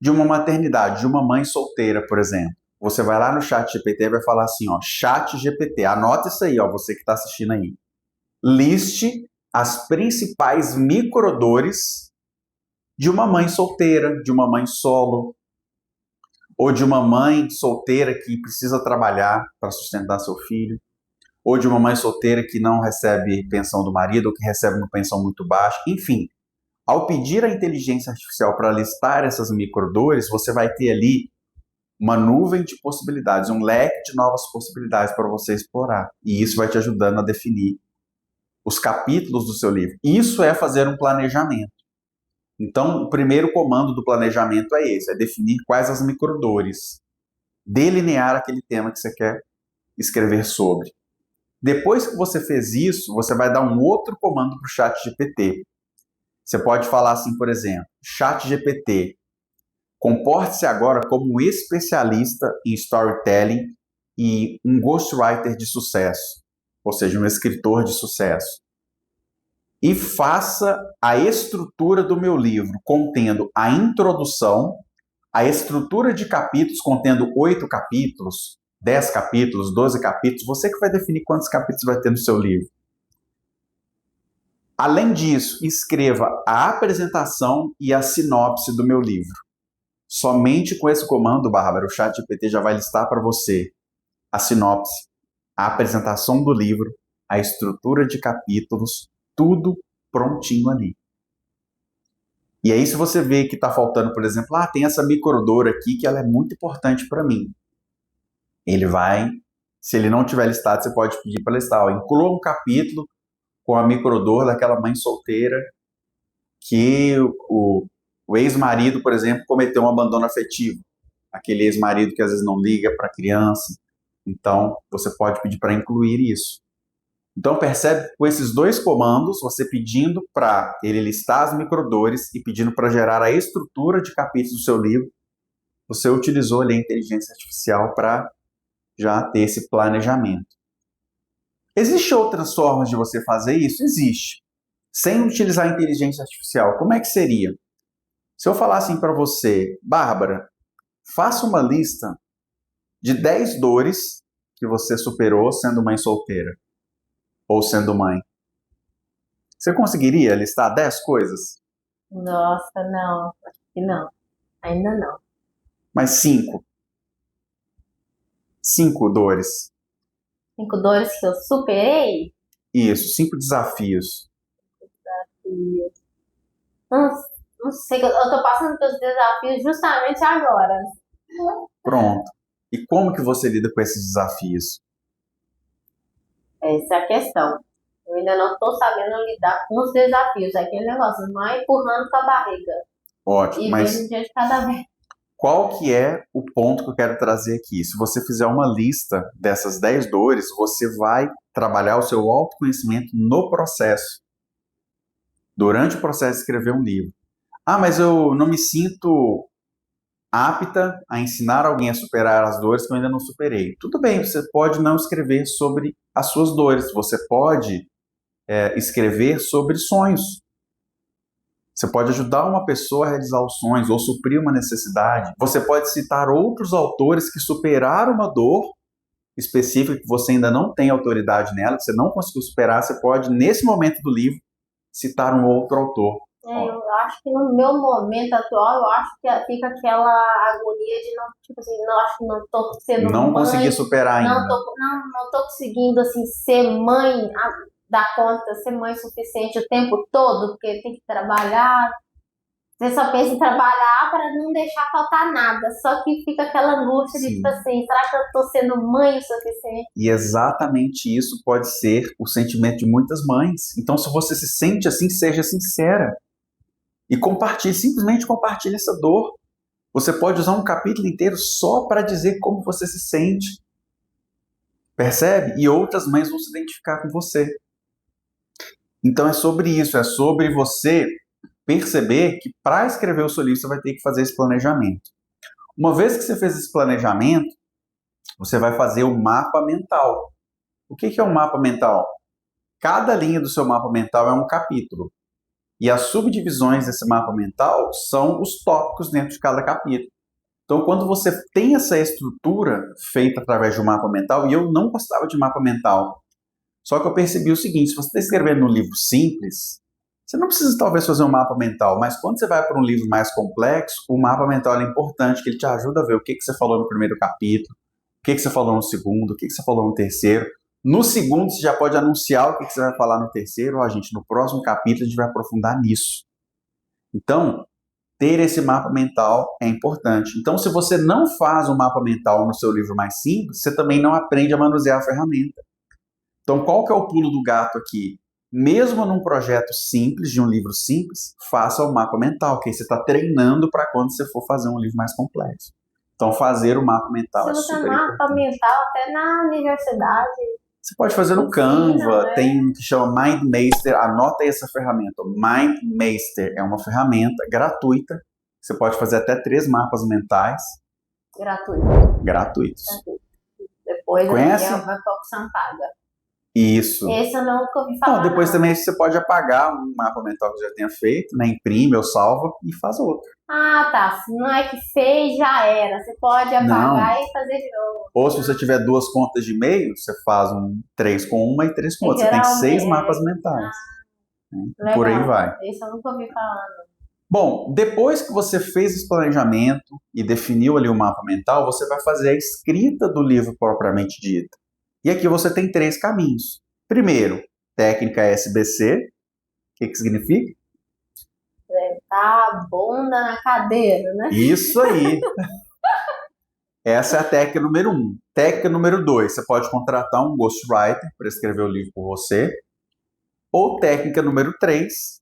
de uma maternidade, de uma mãe solteira, por exemplo. você vai lá no chat GPT e vai falar assim, ó, chat GPT, anota isso aí, ó, você que está assistindo aí. Liste as principais microdores de uma mãe solteira, de uma mãe solo, ou de uma mãe solteira que precisa trabalhar para sustentar seu filho, ou de uma mãe solteira que não recebe pensão do marido, ou que recebe uma pensão muito baixa, enfim. Ao pedir à inteligência artificial para listar essas microdores, você vai ter ali uma nuvem de possibilidades, um leque de novas possibilidades para você explorar. E isso vai te ajudando a definir os capítulos do seu livro. Isso é fazer um planejamento. Então, o primeiro comando do planejamento é esse, é definir quais as microdores, delinear aquele tema que você quer escrever sobre. Depois que você fez isso, você vai dar um outro comando para o chat GPT. Você pode falar assim, por exemplo, chat GPT, comporte-se agora como um especialista em storytelling e um ghostwriter de sucesso, ou seja, um escritor de sucesso. E faça a estrutura do meu livro, contendo a introdução, a estrutura de capítulos, contendo 8 capítulos, 10 capítulos, 12 capítulos, você que vai definir quantos capítulos vai ter no seu livro. Além disso, escreva a apresentação e a sinopse do meu livro. Somente com esse comando, Bárbara, o ChatGPT já vai listar para você a sinopse, a apresentação do livro, a estrutura de capítulos, tudo prontinho ali. E aí, se você vê que está faltando, por exemplo, tem essa microdor aqui que ela é muito importante para mim. Ele vai, se ele não tiver listado, você pode pedir para listar. Inclua um capítulo com a microdor daquela mãe solteira que o ex-marido, por exemplo, cometeu um abandono afetivo. Aquele ex-marido que às vezes não liga para a criança. Então, você pode pedir para incluir isso. Então, percebe que com esses dois comandos, você pedindo para ele listar as microdores e pedindo para gerar a estrutura de capítulos do seu livro, você utilizou ali a inteligência artificial para já ter esse planejamento. Existem outras formas de você fazer isso? Existe. Sem utilizar a inteligência artificial, como é que seria? Se eu falar assim para você, Bárbara, faça uma lista de 10 dores que você superou sendo mãe solteira ou sendo mãe. Você conseguiria listar 10 coisas? Nossa, não, acho que não. Ainda não. Mas 5. 5 dores. 5 dores que eu superei? Isso, 5 desafios. Desafios. Não sei, eu tô passando pelos desafios justamente agora. Pronto. E como que você lida com esses desafios? Essa é a questão. Eu ainda não estou sabendo lidar com os desafios. É aquele negócio, não é empurrando com a barriga. Ótimo, E mas vendo um dia de cada vez. qual que é o ponto que eu quero trazer aqui? Se você fizer uma lista dessas 10 dores, você vai trabalhar o seu autoconhecimento no processo. Durante o processo de escrever um livro. Mas eu não me sinto apta a ensinar alguém a superar as dores que eu ainda não superei. Tudo bem, você pode não escrever sobre as suas dores, você pode escrever sobre sonhos. Você pode ajudar uma pessoa a realizar os sonhos ou suprir uma necessidade. Você pode citar outros autores que superaram uma dor específica que você ainda não tem autoridade nela, que você não conseguiu superar. Você pode, nesse momento do livro, citar um outro autor. Eu acho que no meu momento atual, eu acho que fica aquela agonia de não, tipo assim, não acho que não tô sendo Não mãe, consegui superar ainda. não tô conseguindo assim ser mãe, dar conta, ser mãe suficiente o tempo todo, porque tem que trabalhar. Você só pensa em trabalhar para não deixar faltar nada, só que fica aquela angústia de Sim. tipo assim, será que eu tô sendo mãe o suficiente? E exatamente isso pode ser o sentimento de muitas mães. Então, se você se sente assim, seja sincera. E compartilhe, simplesmente compartilhe essa dor. Você pode usar um capítulo inteiro só para dizer como você se sente. Percebe? E outras mães vão se identificar com você. Então é sobre isso, é sobre você perceber que para escrever o seu livro você vai ter que fazer esse planejamento. Uma vez que você fez esse planejamento, você vai fazer o mapa mental. O que é um mapa mental? Cada linha do seu mapa mental é um capítulo. E as subdivisões desse mapa mental são os tópicos dentro de cada capítulo. Então, quando você tem essa estrutura feita através de um mapa mental, e eu não gostava de mapa mental, só que eu percebi o seguinte, se você está escrevendo um livro simples, você não precisa talvez fazer um mapa mental, mas quando você vai para um livro mais complexo, o mapa mental é importante, que ele te ajuda a ver o que você falou no primeiro capítulo, o que você falou no segundo, o que você falou no terceiro. No segundo, você já pode anunciar o que você vai falar no terceiro. Ó, gente, no próximo capítulo a gente vai aprofundar nisso. Então, ter esse mapa mental é importante. Então, se você não faz um mapa mental no seu livro mais simples, você também não aprende a manusear a ferramenta. Então, qual que é o pulo do gato aqui? Mesmo num projeto simples, de um livro simples, faça o mapa mental, que aí você está treinando para quando você for fazer um livro mais complexo. Então, fazer o mapa mental é super importante. Você usa mapa mental até na universidade. Você pode fazer no Canva, tem um que chama MindMaster, anota aí essa ferramenta. MindMaster é uma ferramenta gratuita, você pode fazer até 3 mapas mentais. Gratuitos. Depois conhece? Vai para a opção paga. Isso. Esse eu nunca ouvi falar. Não, depois também você pode apagar um mapa mental que já tenha feito, né? Imprime ou salva e faz outro. Ah, tá. Se não é que fez, já era. Você pode apagar e fazer de novo. Ou se você tiver 2 contas de e-mail, você faz 3 com uma e 3 com outra. Você tem 6 mapas mentais. Legal. Por aí vai. Esse eu nunca ouvi falar. Bom, depois que você fez esse planejamento e definiu ali o mapa mental, você vai fazer a escrita do livro propriamente dita. E aqui você tem 3 caminhos. Primeiro, técnica SBC. O que significa? Sentar a bunda na cadeira, né? Isso aí. Essa é a técnica número 1. Técnica número 2, você pode contratar um ghostwriter para escrever o livro por você. Ou técnica número 3,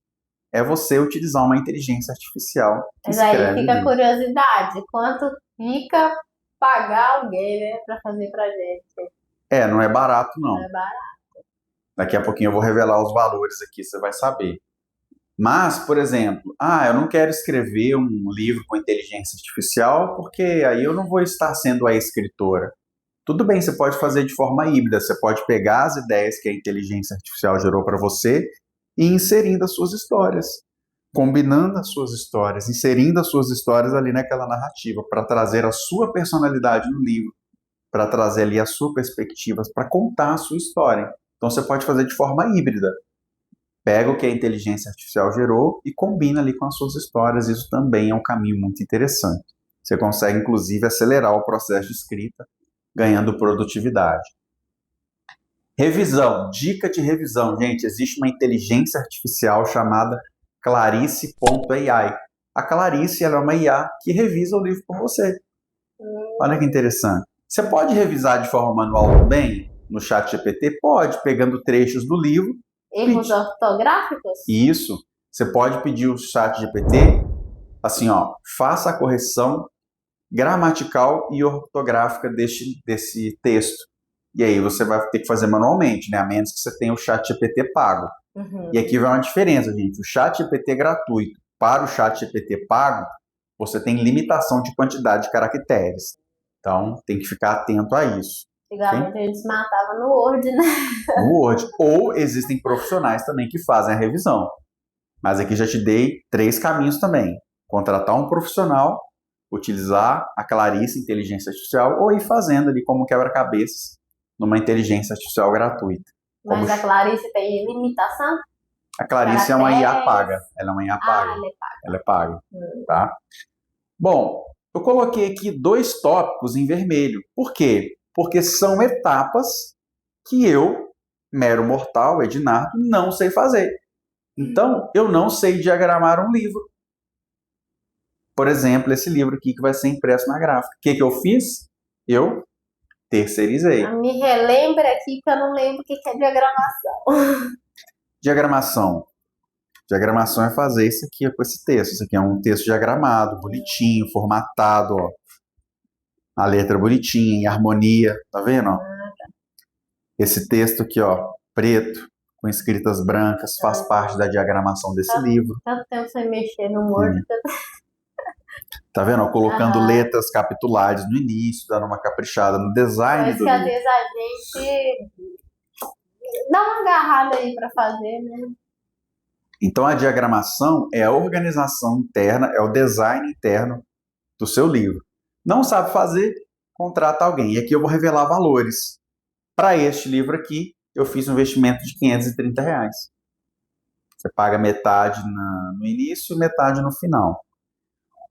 é você utilizar uma inteligência artificial. Mas aí fica a curiosidade, quanto fica pagar alguém, né, para fazer pra gente? Não é barato, não. Não é barato. Daqui a pouquinho eu vou revelar os valores aqui, você vai saber. Mas, por exemplo, eu não quero escrever um livro com inteligência artificial porque aí eu não vou estar sendo a escritora. Tudo bem, você pode fazer de forma híbrida, você pode pegar as ideias que a inteligência artificial gerou para você e inserindo as suas histórias, combinando as suas histórias, inserindo as suas histórias ali naquela narrativa para trazer a sua personalidade no livro, para trazer ali a sua perspectiva, para contar a sua história. Então você pode fazer de forma híbrida. Pega o que a inteligência artificial gerou e combina ali com as suas histórias. Isso também é um caminho muito interessante. Você consegue, inclusive, acelerar o processo de escrita, ganhando produtividade. Revisão. Dica de revisão. Gente, existe uma inteligência artificial chamada Clarice.ai. A Clarice ela é uma IA que revisa o livro por você. Olha que interessante. Você pode revisar de forma manual também no ChatGPT? Pode, pegando trechos do livro. Erros ortográficos? Isso. Você pode pedir o ChatGPT, assim, faça a correção gramatical e ortográfica desse texto. E aí você vai ter que fazer manualmente, né? A menos que você tenha o ChatGPT pago. E aqui vai uma diferença, gente. O ChatGPT gratuito para o ChatGPT pago, você tem limitação de quantidade de caracteres. Então, tem que ficar atento a isso. Antigamente a gente matava no Word, né? No Word. Ou existem profissionais também que fazem a revisão. Mas aqui já te dei 3 caminhos também. Contratar um profissional, utilizar a Clarice, inteligência artificial, ou ir fazendo ali como quebra-cabeças numa inteligência artificial gratuita. Mas a Clarice tem limitação? A Clarice é uma IA paga. Ela é uma IA paga. Ela é paga. Tá? Bom, eu coloquei aqui 2 tópicos em vermelho. Por quê? Porque são etapas que eu, mero mortal, Ednardo, não sei fazer. Então, eu não sei diagramar um livro. Por exemplo, esse livro aqui que vai ser impresso na gráfica. O que eu fiz? Eu terceirizei. Me relembra aqui que eu não lembro o que é diagramação. Diagramação. Diagramação é fazer isso aqui com esse texto. Isso aqui é um texto diagramado, bonitinho, formatado, ó. A letra bonitinha, em harmonia, tá vendo? Ó? Esse texto aqui, ó, preto, com escritas brancas, faz parte da diagramação desse livro. Tanto tempo sem mexer no Word. Tá vendo? Ó, colocando letras capitulares no início, dando uma caprichada no design do livro. Às vezes a gente dá uma agarrada aí para fazer, né? Então a diagramação é a organização interna, é o design interno do seu livro. Não sabe fazer? Contrata alguém. E aqui eu vou revelar valores. Para este livro aqui, eu fiz um investimento de R$ 530. Você paga metade no início e metade no final.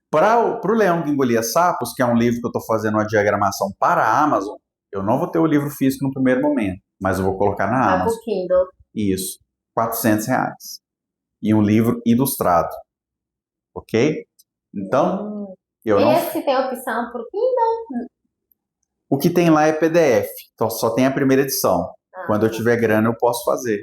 Para o Leão que Engolia Sapos, que é um livro que eu estou fazendo uma diagramação para a Amazon, eu não vou ter o livro físico no primeiro momento, mas eu vou colocar na Vai Amazon. pro Kindle. Isso, R$ 400. E um livro ilustrado. Ok? Então, eu não... Esse tem opção pro Kindle? O que tem lá é PDF, então só tem a primeira edição. Quando eu tiver grana, eu posso fazer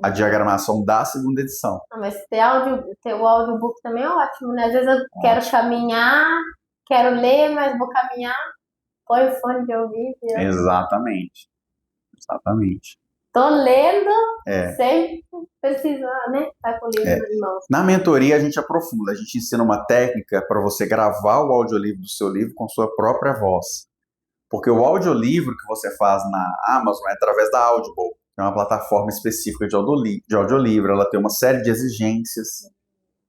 a diagramação da segunda edição. Não, mas ter o audiobook também é ótimo, né? Às vezes eu quero caminhar, quero ler, mas vou caminhar, põe o fone de ouvido. Exatamente. Tô lendo sem precisar, né? Tá com o livro em mãos. Na mentoria a gente aprofunda, a gente ensina uma técnica para você gravar o audiolivro do seu livro com sua própria voz. Porque o audiolivro que você faz na Amazon é através da Audible, que é uma plataforma específica de audiolivro. Ela tem uma série de exigências,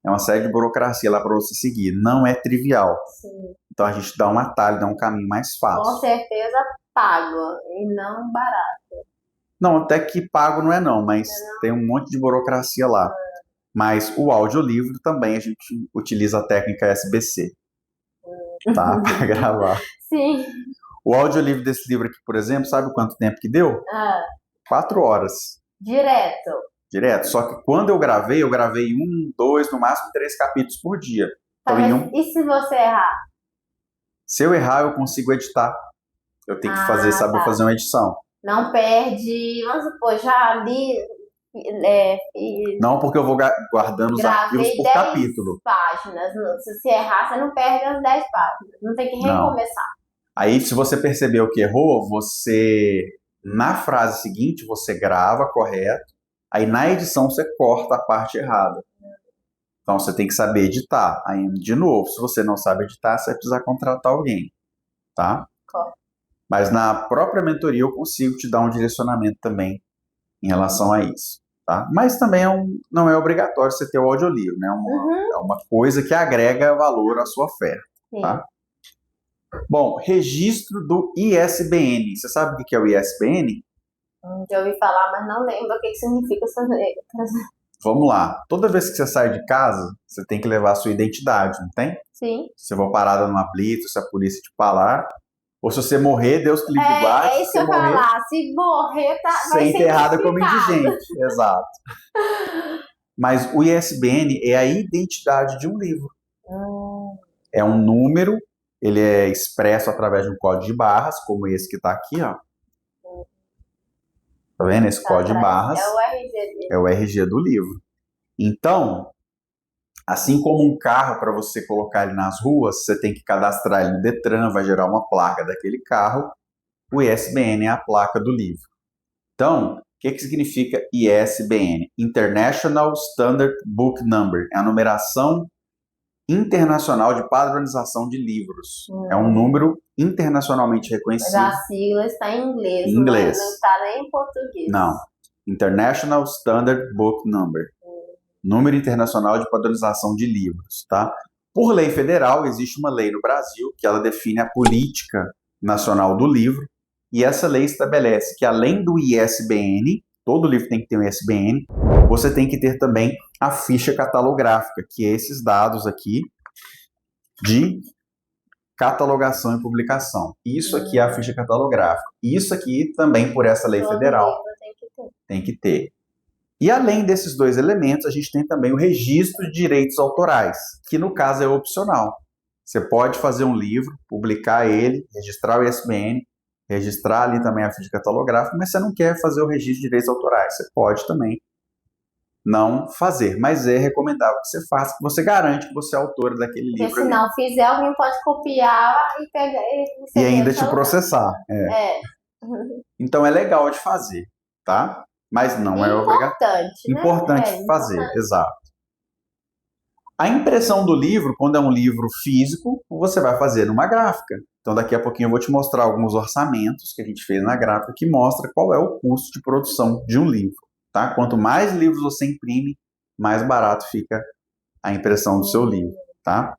é uma série de burocracia lá para você seguir. Não é trivial. Sim. Então a gente dá um atalho, dá um caminho mais fácil. Com certeza pago e não barato. Não, até que pago não é não, mas tem um monte de burocracia lá. Mas o audiolivro também a gente utiliza a técnica SBC, tá? Para gravar. Sim. O audiolivro desse livro aqui, por exemplo, sabe quanto tempo que deu? 4 horas. Direto. Só que quando eu gravei 1, 2, no máximo 3 capítulos por dia. Tá, Então, mas e se você errar? Se eu errar, eu consigo editar. Eu tenho que fazer uma edição. Não perde, vamos supor, já li... Não, porque eu vou guardando os arquivos por 10 capítulo. páginas. Se você errar, você não perde as 10 páginas. Não tem que recomeçar. Aí, se você percebeu que errou, você, na frase seguinte, você grava correto. Aí, na edição, você corta a parte errada. Então, você tem que saber editar. Aí, de novo, se você não sabe editar, você vai precisar contratar alguém, tá? Correto. Mas na própria mentoria eu consigo te dar um direcionamento também em relação a isso, tá? Mas também não é obrigatório você ter o audiolivro, né? É uma coisa que agrega valor à sua oferta, tá? Bom, registro do ISBN. Você sabe o que é o ISBN? Já ouvi falar, mas não lembro o que significa essas letras. Vamos lá. Toda vez que você sai de casa, você tem que levar a sua identidade, não tem? Sim. Se for parada numa blitz, se a polícia te parar, ou se você morrer, Deus que livre e guarde. É isso que eu ia falar. Se morrer, vai ser enterrada como indigente. Exato. Mas o ISBN é a identidade de um livro. É um número, ele é expresso através de um código de barras, como esse que está aqui, ó. Tá vendo? Esse código de barras é o RG dele. É o RG do livro. Então, assim como um carro, para você colocar ele nas ruas, você tem que cadastrar ele no Detran, vai gerar uma placa daquele carro. O ISBN é a placa do livro. Então, o que significa ISBN? International Standard Book Number. É a numeração internacional de padronização de livros. É um número internacionalmente reconhecido. Mas a sigla está em inglês. Em inglês. Não está nem em português. Não. International Standard Book Number. Número internacional de padronização de livros, tá? Por lei federal, existe uma lei no Brasil que ela define a política nacional do livro, e essa lei estabelece que, além do ISBN, todo livro tem que ter um ISBN, você tem que ter também a ficha catalográfica, que é esses dados aqui de catalogação e publicação. Isso aqui é a ficha catalográfica. Isso aqui também, por essa lei federal, tem que ter. E além desses dois elementos, a gente tem também o registro de direitos autorais, que no caso é opcional. Você pode fazer um livro, publicar ele, registrar o ISBN, registrar ali também a ficha catalográfica, mas você não quer fazer o registro de direitos autorais. Você pode também não fazer, mas é recomendável que você faça, que você garante que você é autora daquele livro. Porque se não fizer, alguém pode copiar e pegar e ainda te processar. Então é legal de fazer, tá? Mas não é obrigatório. Importante fazer, exato. A impressão do livro, quando é um livro físico, você vai fazer numa gráfica. Então daqui a pouquinho eu vou te mostrar alguns orçamentos que a gente fez na gráfica que mostra qual é o custo de produção de um livro. Tá? Quanto mais livros você imprime, mais barato fica a impressão do seu livro. Tá?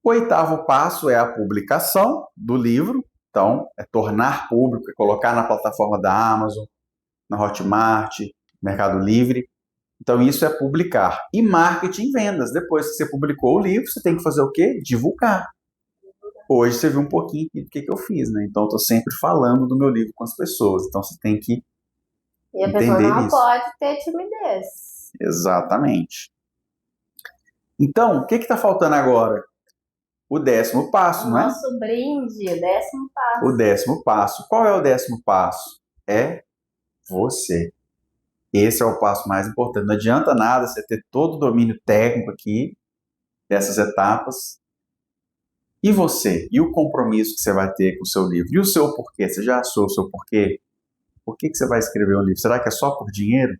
O 8º passo é a publicação do livro. Então, é tornar público, é colocar na plataforma da Amazon, na Hotmart, Mercado Livre. Então, isso é publicar. E marketing e vendas. Depois que você publicou o livro, você tem que fazer o quê? Divulgar. Hoje você viu um pouquinho do que eu fiz, né? Então, eu estou sempre falando do meu livro com as pessoas. Então, você tem que E a pessoa entender não isso. pode ter timidez. Exatamente. Então, o que está faltando agora? O 10º passo, O não é? nosso brinde, o 10º passo. O 10º passo. Qual é o 10º passo? É você. Esse é o passo mais importante. Não adianta nada você ter todo o domínio técnico aqui, dessas etapas. E você? E o compromisso que você vai ter com o seu livro? E o seu porquê? Você já achou o seu porquê? Por que você vai escrever um livro? Será que é só por dinheiro?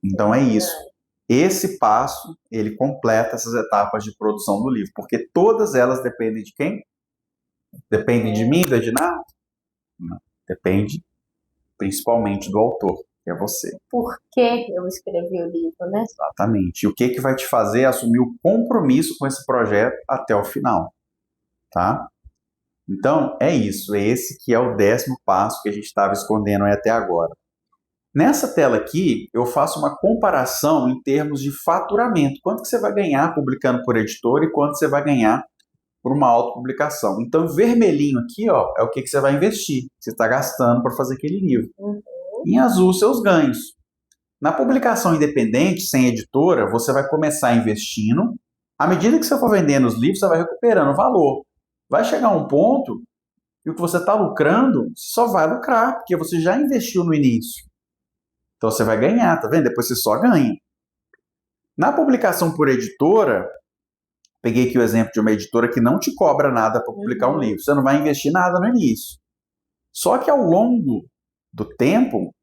Então é isso. Esse passo, ele completa essas etapas de produção do livro. Porque todas elas dependem de quem? Dependem de mim, da Edinaldo? Não. Depende principalmente do autor, que é você. Por que eu escrevi o livro, né? Exatamente. E o que vai te fazer assumir o compromisso com esse projeto até o final, tá? Então, é isso. É esse que é o 10º passo que a gente estava escondendo aí até agora. Nessa tela aqui, eu faço uma comparação em termos de faturamento. Quanto que você vai ganhar publicando por editora e quanto você vai ganhar por uma autopublicação. Então, vermelhinho aqui, ó, é o que você vai investir, que você está gastando para fazer aquele livro. Em azul, seus ganhos. Na publicação independente, sem editora, você vai começar investindo. À medida que você for vendendo os livros, você vai recuperando o valor. Vai chegar um ponto que o que você está lucrando só vai lucrar, porque você já investiu no início. Então você vai ganhar, tá vendo? Depois você só ganha. Na publicação por editora, peguei aqui o exemplo de uma editora que não te cobra nada para publicar um livro. Você não vai investir nada no início. Só que ao longo do tempo,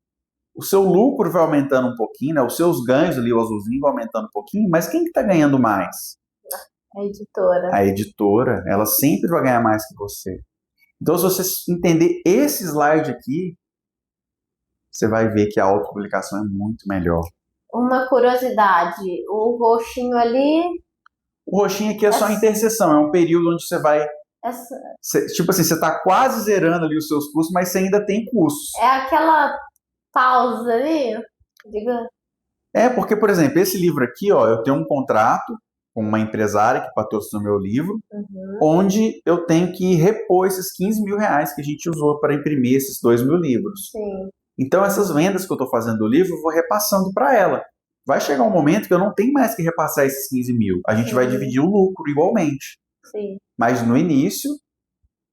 o seu lucro vai aumentando um pouquinho, né? Os seus ganhos ali, o azulzinho, vai aumentando um pouquinho, mas quem que está ganhando mais? A editora. A editora, ela sempre vai ganhar mais que você. Então, se você entender esse slide aqui, você vai ver que a autopublicação é muito melhor. Uma curiosidade, o roxinho ali... O roxinho aqui é só a interseção, é um período onde você vai... tipo assim, você está quase zerando ali os seus custos, mas você ainda tem custos. É aquela pausa ali, diga. É, porque, por exemplo, esse livro aqui, ó, eu tenho um contrato com uma empresária que patrocina o meu livro, onde eu tenho que repor esses 15 mil reais que a gente usou para imprimir esses 2 mil livros. Sim. Então, essas vendas que eu estou fazendo do livro, eu vou repassando para ela. Vai chegar um momento que eu não tenho mais que repassar esses 15 mil. A gente vai dividir o lucro igualmente. Sim. Mas no início,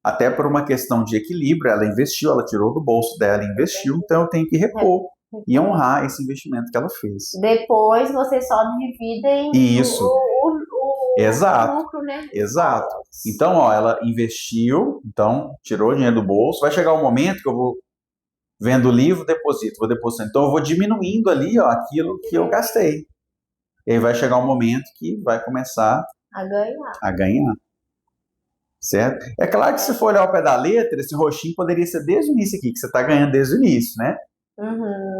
até por uma questão de equilíbrio, ela investiu, ela tirou do bolso dela, investiu, então eu tenho que repor e honrar esse investimento que ela fez. Depois você só divide em Isso. o lucro, né? Exato. Então, ó, ela investiu, então tirou o dinheiro do bolso. Vai chegar um momento que eu vou vendo o livro, deposito, vou depositando. Então, eu vou diminuindo ali, ó, aquilo que eu gastei. E aí vai chegar um momento que vai começar a ganhar. Certo? É claro que se for olhar ao pé da letra, esse roxinho poderia ser desde o início aqui, que você está ganhando desde o início, né?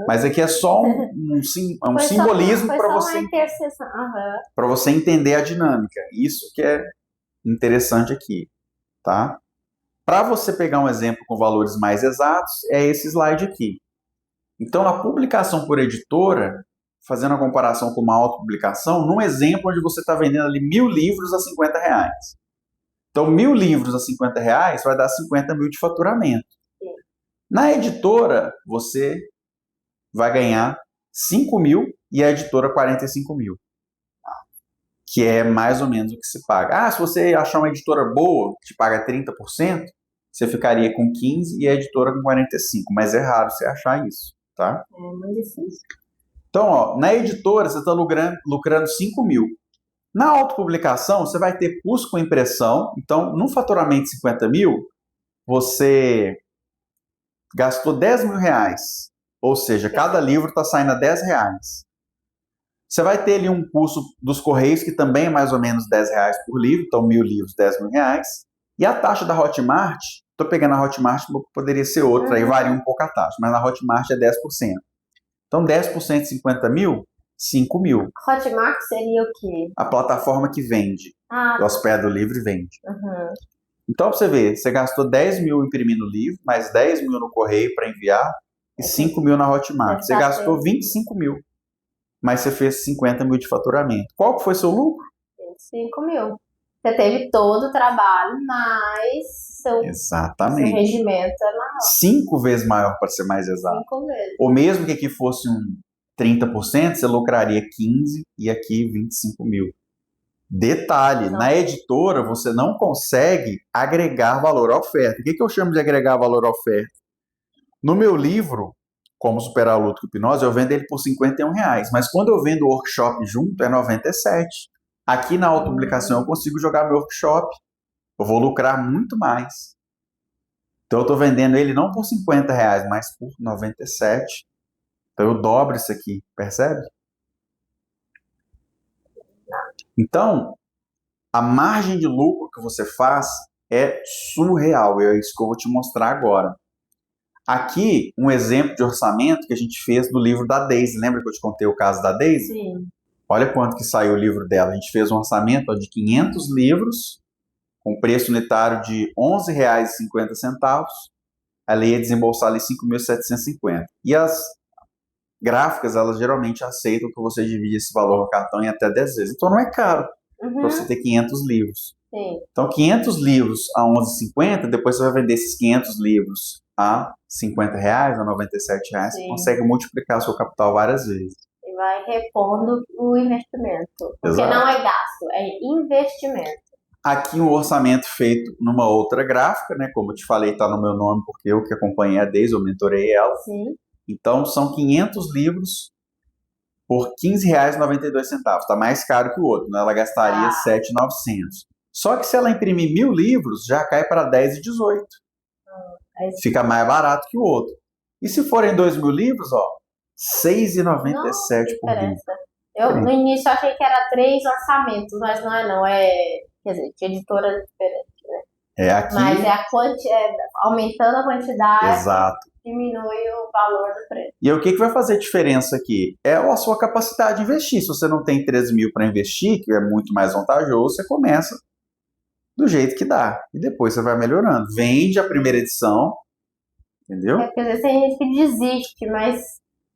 Mas aqui é só um simbolismo para você entender a dinâmica. Isso que é interessante aqui, tá? Para você pegar um exemplo com valores mais exatos, é esse slide aqui. Então, na publicação por editora, fazendo a comparação com uma autopublicação, num exemplo onde você está vendendo ali 1.000 livros a R$50. Então, 1.000 livros a R$50 vai dar 50 mil de faturamento. Na editora, você vai ganhar 5 mil e a editora 45 mil. Que é mais ou menos o que se paga. Se você achar uma editora boa, que te paga 30%, você ficaria com 15 e a editora com 45. Mas é raro você achar isso, tá? É muito difícil. Então, ó, na editora, você está lucrando 5 mil. Na autopublicação, você vai ter custo com impressão. Então, no faturamento de 50 mil, você gastou 10 mil reais. Ou seja, cada livro está saindo a 10 reais. Você vai ter ali um custo dos correios, que também é mais ou menos 10 reais por livro. Então, 1.000 livros, 10 mil reais. E a taxa da Hotmart, estou pegando a Hotmart, poderia ser outra, aí varia um pouco a taxa. Mas na Hotmart é 10%. Então, 10% de 50 mil, 5 mil. Hotmart seria o quê? A plataforma que vende. Ah, Eu hospedo o livro e vende. uhum. Então, pra você ver, você gastou 10 mil imprimindo o livro, mais 10 mil no correio para enviar e 5 mil na Hotmart. Você gastou 25 mil, mas você fez 50 mil de faturamento. Qual que foi seu lucro? 25 mil. Você teve todo o trabalho, mas seu Exatamente. rendimento é maior. 5 vezes maior, para ser mais exato. 5 vezes. Ou mesmo que aqui fosse um 30%, você lucraria 15 e aqui 25 mil. Detalhe, na editora você não consegue agregar valor à oferta. O que eu chamo de agregar valor à oferta? No meu livro, Como Superar o Luto com Hipnose, eu vendo ele por R$51, mas quando eu vendo o workshop junto é R$97. Aqui na autopublicação eu consigo jogar meu workshop, eu vou lucrar muito mais. Então eu estou vendendo ele não por R$50, mas por R$97. Então eu dobro isso aqui, percebe? Então, a margem de lucro que você faz é surreal, é isso que eu vou te mostrar agora. Aqui, um exemplo de orçamento que a gente fez do livro da Daisy. Lembra que eu te contei o caso da Daisy? Sim. Olha quanto que saiu o livro dela. A gente fez um orçamento de 500 livros, com preço unitário de R$11,50. Ela ia desembolsar ali 5.750. E as gráficas, elas geralmente aceitam que você divide esse valor no cartão em até 10 vezes. Então não é caro para você ter 500 livros. Sim. Então 500 livros a R$11,50, depois você vai vender esses 500 livros a R$50, a R$97, você consegue multiplicar seu capital várias vezes. E vai repondo o investimento. Porque não é gasto, é investimento. Aqui um orçamento feito numa outra gráfica, né? Como eu te falei, está no meu nome porque eu que acompanhei a Daisy, eu mentorei ela. Sim. Então são 500 livros por R$15,92. Está mais caro que o outro, né? Ela gastaria R$7.900. Só que se ela imprimir 1.000 livros, já cai para R$10,18. Fica mais barato que o outro. E se forem 2.000 livros, ó, R$6,97 por livro. Eu no início achei que era 3 orçamentos, mas não é não. Quer dizer, de editora diferente, né? Aqui... Mas aumentando a quantidade, exato, diminui o valor do preço. E o que vai fazer diferença aqui? É a sua capacidade de investir. Se você não tem 13 mil para investir, que é muito mais vantajoso, você começa do jeito que dá. E depois você vai melhorando. Vende a primeira edição, entendeu? Porque às vezes tem gente que desiste, mas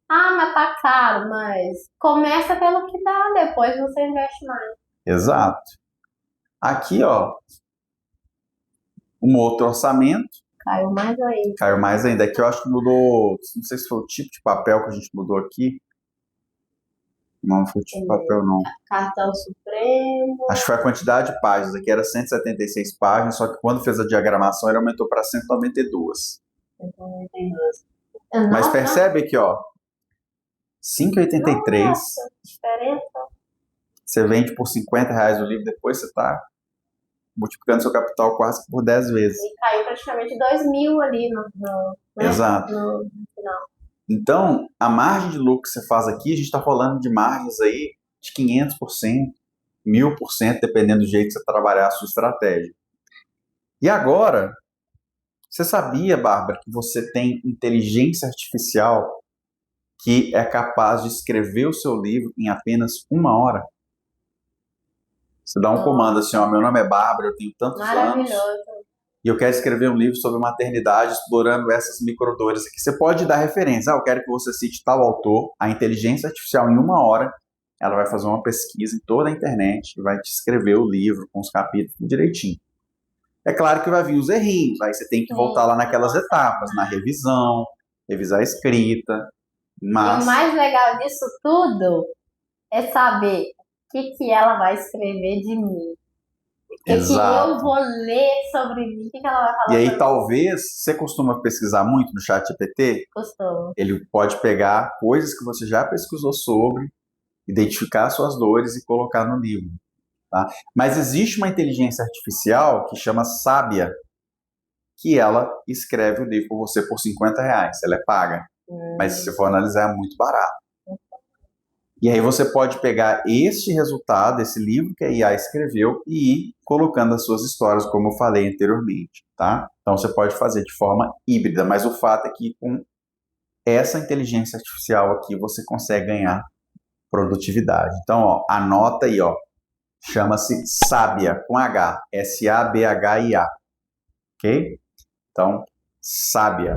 tá caro, mas começa pelo que dá, depois você investe mais. Exato. Aqui, ó, um outro orçamento. Caiu mais ainda. Caiu mais ainda. Aqui eu acho que mudou, não sei se foi o tipo de papel que a gente mudou aqui. Não foi o tipo de papel, não. Cartão Supremo. Acho que foi a quantidade de páginas. Aqui era 176 páginas, só que quando fez a diagramação ele aumentou para 192. 192. Mas percebe aqui, ó. 5,83. Nossa, diferença. Você vende por R$50 o livro, depois você está multiplicando seu capital quase por 10 vezes. E caiu praticamente 2.000 ali no Exato. No final. Então, a margem de lucro que você faz aqui, a gente está falando de margens aí de 500%, 1.000%, dependendo do jeito que você trabalhar a sua estratégia. E agora, você sabia, Bárbara, que você tem inteligência artificial que é capaz de escrever o seu livro em apenas 1 hora? Você dá um comando assim, ó, meu nome é Bárbara, eu tenho tantos anos e eu quero escrever um livro sobre maternidade explorando essas microdores aqui. Você pode dar referência, eu quero que você cite tal autor. A inteligência artificial em 1 hora, ela vai fazer uma pesquisa em toda a internet e vai te escrever o livro com os capítulos direitinho. É claro que vai vir os errinhos, aí você tem que voltar lá naquelas etapas, na revisão, revisar a escrita, mas... E o mais legal disso tudo é saber o que ela vai escrever de mim. O que eu vou ler sobre mim, o que ela vai falar. E aí talvez, você costuma pesquisar muito no ChatGPT? Costumo. Ele pode pegar coisas que você já pesquisou sobre, identificar suas dores e colocar no livro. Tá? Mas existe uma inteligência artificial que chama Sábia, que ela escreve o livro por você por R$50. Ela é paga. Mas se você for analisar, é muito barato. E aí você pode pegar este resultado, esse livro que a IA escreveu, e ir colocando as suas histórias, como eu falei anteriormente. Tá? Então você pode fazer de forma híbrida, mas o fato é que com essa inteligência artificial aqui você consegue ganhar produtividade. Então, ó, anota aí, ó. Chama-se Sabia, com H. Sabhia. Ok? Então, Sabia.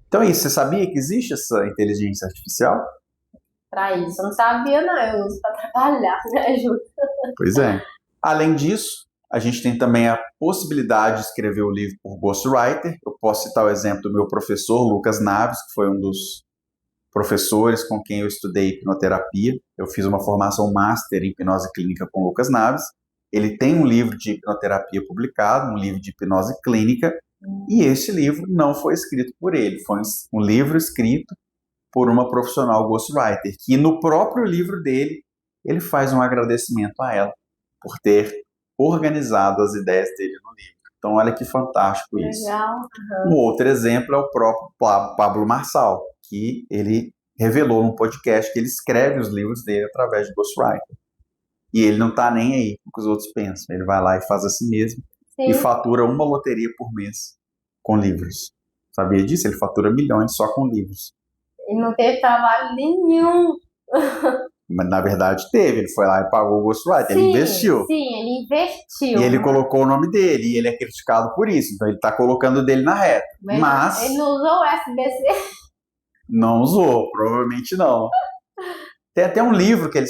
Então é isso. Você sabia que existe essa inteligência artificial? Pra isso, eu não sabia, não. Eu uso pra trabalhar, me ajuda. Pois é. Além disso, a gente tem também a possibilidade de escrever o livro por ghostwriter. Eu posso citar o exemplo do meu professor, Lucas Naves, que foi um dos professores com quem eu estudei hipnoterapia. Eu fiz uma formação master em hipnose clínica com o Lucas Naves. Ele tem um livro de hipnoterapia publicado, um livro de hipnose clínica, e esse livro não foi escrito por ele. Foi um livro escrito por uma profissional ghostwriter, que no próprio livro dele, ele faz um agradecimento a ela por ter organizado as ideias dele no livro. Então, olha que fantástico isso. Legal. Um outro exemplo é o próprio Pablo Marçal, que ele revelou num podcast que ele escreve os livros dele através de ghostwriter. E ele não está nem aí com o que os outros pensam. Ele vai lá e faz assim mesmo. Sim. E fatura uma loteria por mês com livros. Sabia disso? Ele fatura milhões só com livros. E não teve trabalho nenhum. Mas, na verdade, teve. Ele foi lá e pagou o ghostwriter. Ele investiu. Sim, ele investiu. E ele colocou o nome dele. E ele é criticado por isso. Então, ele está colocando o dele na reta. Mas ele não usou o SBC. Não usou. Provavelmente não. Tem até um livro que ele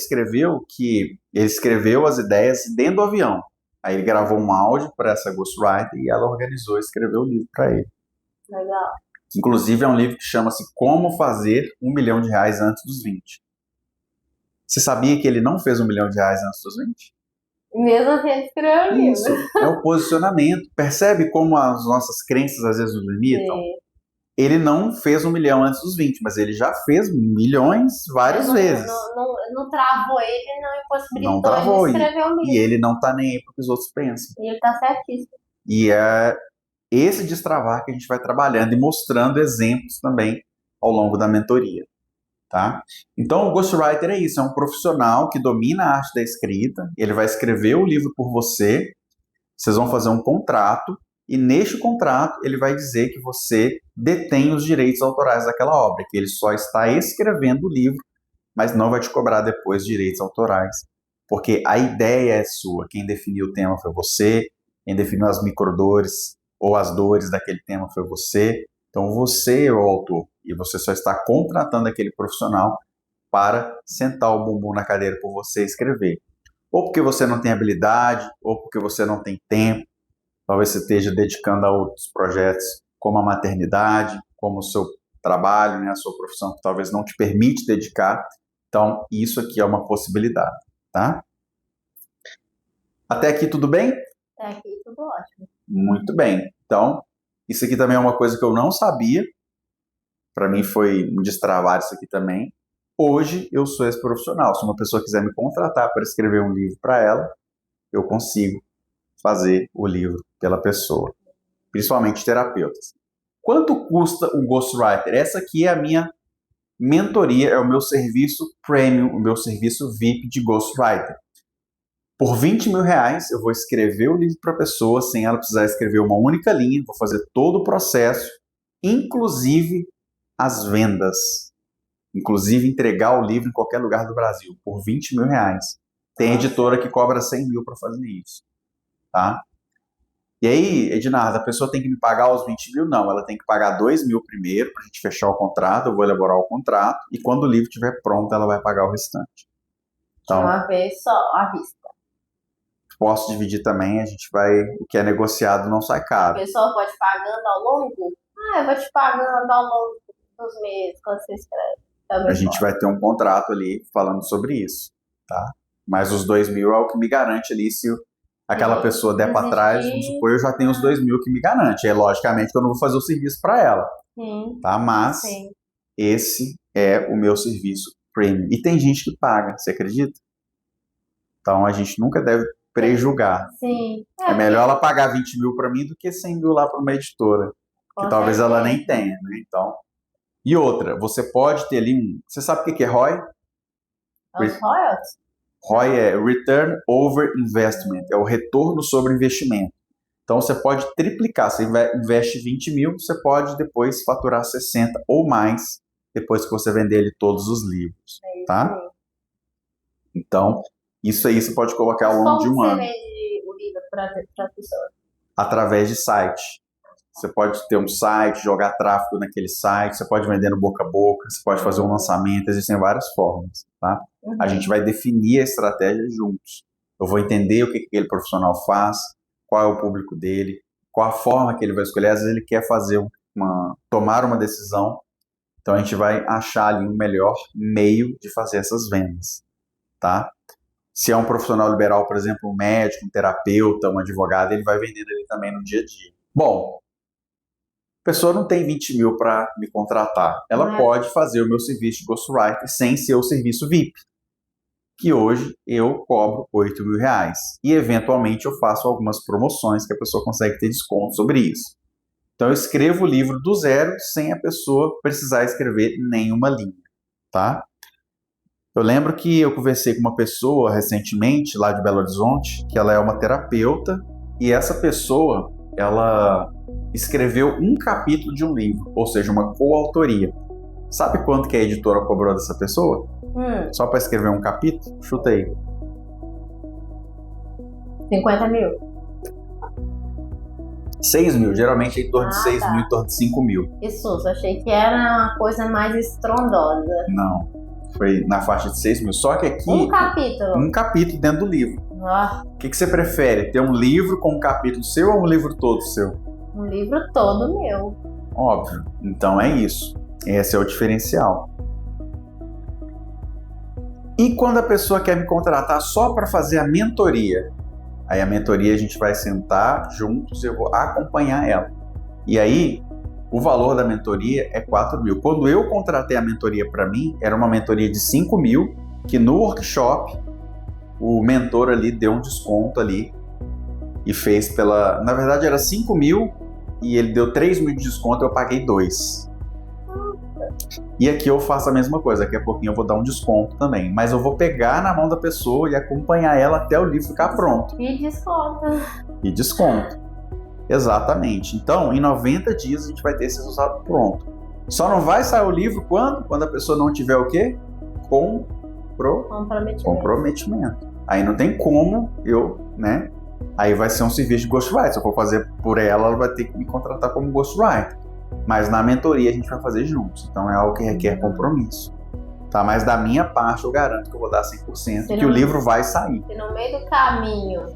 escreveu as ideias dentro do avião. Aí ele gravou um áudio para essa ghostwriter e ela organizou e escreveu o livro para ele. Legal. Inclusive é um livro que chama-se Como Fazer R$1 Milhão Antes dos 20. Você sabia que ele não fez R$1 milhão antes dos 20? Mesmo assim ele escreveu o livro. Isso, é o posicionamento. Percebe como as nossas crenças às vezes nos limitam? Sim. Ele não fez R$1 milhão antes dos 20, mas ele já fez milhões várias vezes. Não travou ele, não impossibilitou Não travou, ele escrever o livro. E ele não tá nem aí porque os outros pensam. E ele tá certíssimo. E é esse destravar que a gente vai trabalhando e mostrando exemplos também ao longo da mentoria, tá? Então, o ghostwriter é isso, é um profissional que domina a arte da escrita, ele vai escrever o livro por você, vocês vão fazer um contrato, e neste contrato ele vai dizer que você detém os direitos autorais daquela obra, que ele só está escrevendo o livro, mas não vai te cobrar depois direitos autorais, porque a ideia é sua, quem definiu o tema foi você, quem definiu as microdores ou as dores daquele tema foi você, então você é o autor, e você só está contratando aquele profissional para sentar o bumbum na cadeira por você escrever. Ou porque você não tem habilidade, ou porque você não tem tempo, talvez você esteja dedicando a outros projetos, como a maternidade, como o seu trabalho, né, a sua profissão, que talvez não te permite dedicar. Então, isso aqui é uma possibilidade, tá? Até aqui tudo bem? Até aqui tudo ótimo. Muito bem. Então, isso aqui também é uma coisa que eu não sabia. Para mim foi um destravar isso aqui também. Hoje eu sou esse profissional. Se uma pessoa quiser me contratar para escrever um livro para ela, eu consigo fazer o livro pela pessoa, principalmente terapeutas. Quanto custa o ghostwriter? Essa aqui é a minha mentoria, é o meu serviço premium, o meu serviço VIP de ghostwriter. Por R$20 mil eu vou escrever o livro para a pessoa sem ela precisar escrever uma única linha, vou fazer todo o processo, inclusive as vendas, inclusive entregar o livro em qualquer lugar do Brasil, por R$20 mil. Tem editora que cobra 100 mil para fazer isso, tá? E aí, Ednardo, a pessoa tem que me pagar os 20 mil? Não, ela tem que pagar 2 mil primeiro para a gente fechar o contrato, eu vou elaborar o contrato, e quando o livro estiver pronto, ela vai pagar o restante. Então, de uma vez só, à vista. Posso dividir também, a gente vai, o que é negociado não sai caro. A pessoa pode pagando ao longo? Eu vou te pagando ao longo dos meses, quando você escreve. A gente vai ter um contrato ali falando sobre isso, tá? Mas os 2 mil é o que me garante ali, se aquela pessoa der para trás, vamos supor, eu já tenho os 2 mil que me garante. É logicamente que eu não vou fazer o serviço para ela, tá? Mas esse é o meu serviço premium. E tem gente que paga, você acredita? Então a gente nunca deve prejulgar. Sim. É melhor ela pagar 20 mil para mim do que 100 mil lá para uma editora, que talvez ela nem tenha, né? Então, e outra, você pode ter ali você sabe o que é ROI? Os royalties? ROI é Return Over Investment, é o retorno sobre investimento. Então você pode triplicar, você investe 20 mil, você pode depois faturar 60 ou mais, depois que você vender ele todos os livros, tá? Então, isso aí você pode colocar ao longo de um Como ano. você vende o livro para as pessoas? Através de site. Você pode ter um site, jogar tráfego naquele site, você pode vender no boca a boca, você pode fazer um lançamento, existem várias formas, tá? A gente vai definir a estratégia juntos. Eu vou entender o que aquele profissional faz, qual é o público dele, qual a forma que ele vai escolher. Às vezes ele quer tomar uma decisão, então a gente vai achar ali o melhor meio de fazer essas vendas, tá? Se é um profissional liberal, por exemplo, um médico, um terapeuta, um advogado, ele vai vendendo ele também no dia a dia. Bom, a pessoa não tem 20 mil para me contratar. Ela pode fazer o meu serviço de ghostwriter sem ser o serviço VIP, que hoje eu cobro R$8.000. E, eventualmente, eu faço algumas promoções que a pessoa consegue ter desconto sobre isso. Então, eu escrevo o livro do zero sem a pessoa precisar escrever nenhuma linha, tá? Eu lembro que eu conversei com uma pessoa recentemente, lá de Belo Horizonte, que ela é uma terapeuta, e essa pessoa, ela escreveu um capítulo de um livro, ou seja, uma coautoria. Sabe quanto que a editora cobrou dessa pessoa? Só para escrever um capítulo? Chuta aí. 50 mil? 6 mil, geralmente é em torno de 6 mil, em torno de 5 mil. Isso, eu achei que era uma coisa mais estrondosa. Não, foi na faixa de 6 mil. Só que aqui... Um capítulo? Um capítulo dentro do livro. O que você prefere? Ter um livro com um capítulo seu ou um livro todo seu? Um livro todo meu. Óbvio. Então é isso. Esse é o diferencial. E quando a pessoa quer me contratar só para fazer a mentoria? Aí a mentoria a gente vai sentar juntos e eu vou acompanhar ela. E aí o valor da mentoria é 4 mil. Quando eu contratei a mentoria para mim, era uma mentoria de 5 mil, que no workshop o mentor ali deu um desconto ali e fez pela... Na verdade era 5 mil e ele deu 3 mil de desconto, eu paguei 2. E aqui eu faço a mesma coisa, daqui a pouquinho eu vou dar um desconto também, mas eu vou pegar na mão da pessoa e acompanhar ela até o livro ficar pronto. E desconto. E desconto. Exatamente. Então, em 90 dias a gente vai ter esse resultado pronto. Só não vai sair o livro quando? Quando a pessoa não tiver o quê? Comprometimento. Aí não tem como né? Aí vai ser um serviço de ghostwriter. Se eu for fazer por ela, ela vai ter que me contratar como ghostwriter. Mas na mentoria a gente vai fazer juntos. Então é algo que requer compromisso. Tá? Mas da minha parte eu garanto que eu vou dar 100% que o livro vai sair. Se no meio do caminho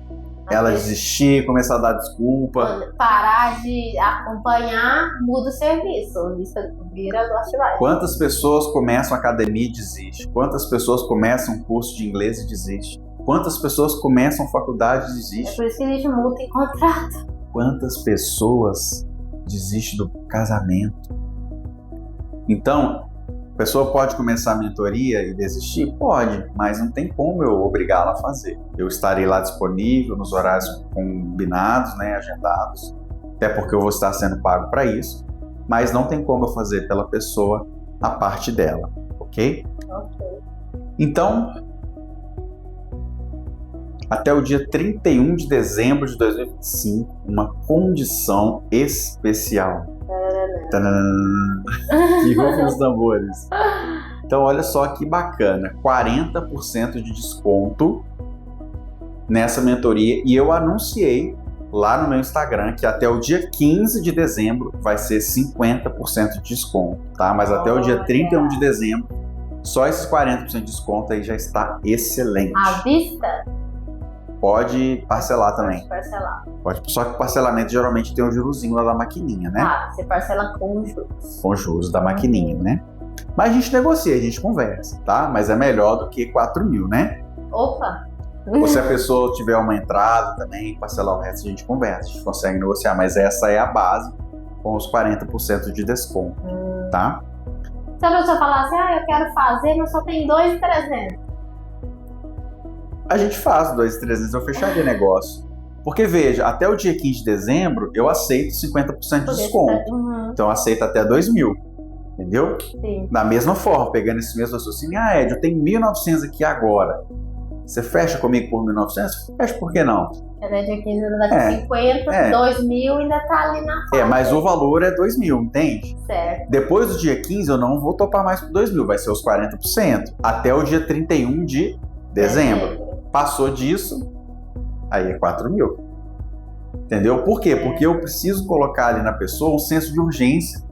ela desistir, começar a dar desculpa, parar de acompanhar, muda o serviço. Isso vira ghostwriter. Quantas pessoas começam a academia e desistem? Quantas pessoas começam um curso de inglês e desistem? Quantas pessoas começam faculdade e desistem? É por isso que existe multa em contrato. Quantas pessoas desistem do casamento? Então, a pessoa pode começar a mentoria e desistir? Pode, mas não tem como eu obrigá-la a fazer. Eu estarei lá disponível nos horários combinados, né, agendados, até porque eu vou estar sendo pago para isso, mas não tem como eu fazer pela pessoa a parte dela, ok? Ok. Então, até o dia 31 de dezembro de 2025, uma condição especial. Que rufem os tambores. Então, olha só que bacana. 40% de desconto nessa mentoria. E eu anunciei lá no meu Instagram que até o dia 15 de dezembro vai ser 50% de desconto, tá? Mas até o dia 31 de dezembro, só esses 40% de desconto aí já está excelente. À vista? Pode parcelar também. Pode parcelar. Só que o parcelamento geralmente tem um jurozinho lá da maquininha, né? Ah, você parcela com juros. Com juros da maquininha, né? Mas a gente negocia, a gente conversa, tá? Mas é melhor do que 4 mil, né? Opa! Ou se a pessoa tiver uma entrada também, parcelar o resto, a gente conversa, a gente consegue negociar. Mas essa é a base, com os 40% de desconto, tá? Se a pessoa falar assim, eu quero fazer, mas só tem 2.300. A gente faz 2.300, eu fecharia negócio. Porque veja, até o dia 15 de dezembro, eu aceito 50% de desconto. Então eu aceito até 2.000, entendeu? Sim. Da mesma forma, pegando esse mesmo raciocínio, Ed, eu tenho 1.900 aqui agora. Você fecha comigo por 1.900? Fecha, por que não? Até dia 15 ainda dá 50, 2.000 ainda tá ali na faixa. Mas o valor é 2.000, entende? Certo. Depois do dia 15 eu não vou topar mais por 2.000, vai ser os 40%. Até o dia 31 de Dezembro. Passou disso, aí é 4 mil. Entendeu? Por quê? Porque eu preciso colocar ali na pessoa um senso de urgência.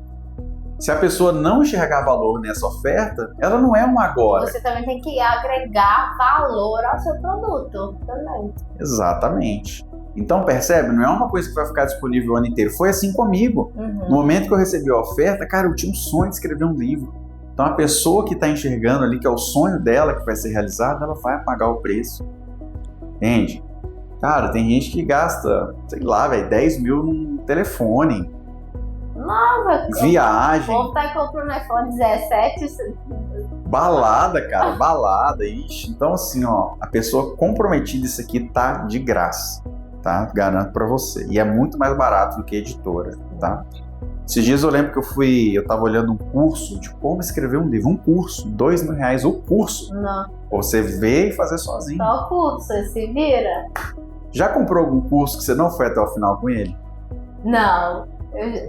Se a pessoa não enxergar valor nessa oferta, ela não é um agora. Você também tem que agregar valor ao seu produto também. Exatamente. Então, percebe? Não é uma coisa que vai ficar disponível o ano inteiro. Foi assim comigo. No momento que eu recebi a oferta, cara, eu tinha um sonho de escrever um livro. Então, a pessoa que está enxergando ali, que é o sonho dela que vai ser realizado, ela vai pagar o preço. Entende? Cara, tem gente que gasta, sei lá, 10 mil num telefone. Nova. Viagem. O povo tá comprando um iPhone 17. Balada, cara, balada. Ixi. Então, assim, ó, a pessoa comprometida, isso aqui tá de graça, tá? Garanto pra você. E é muito mais barato do que editora, tá? Esses dias eu lembro que eu tava olhando um curso de como escrever um livro. Um curso, R$2.000 o curso. Não. Pra você ver e fazer sozinho. Só o curso, você se vira? Já comprou algum curso que você não foi até o final com ele? Não.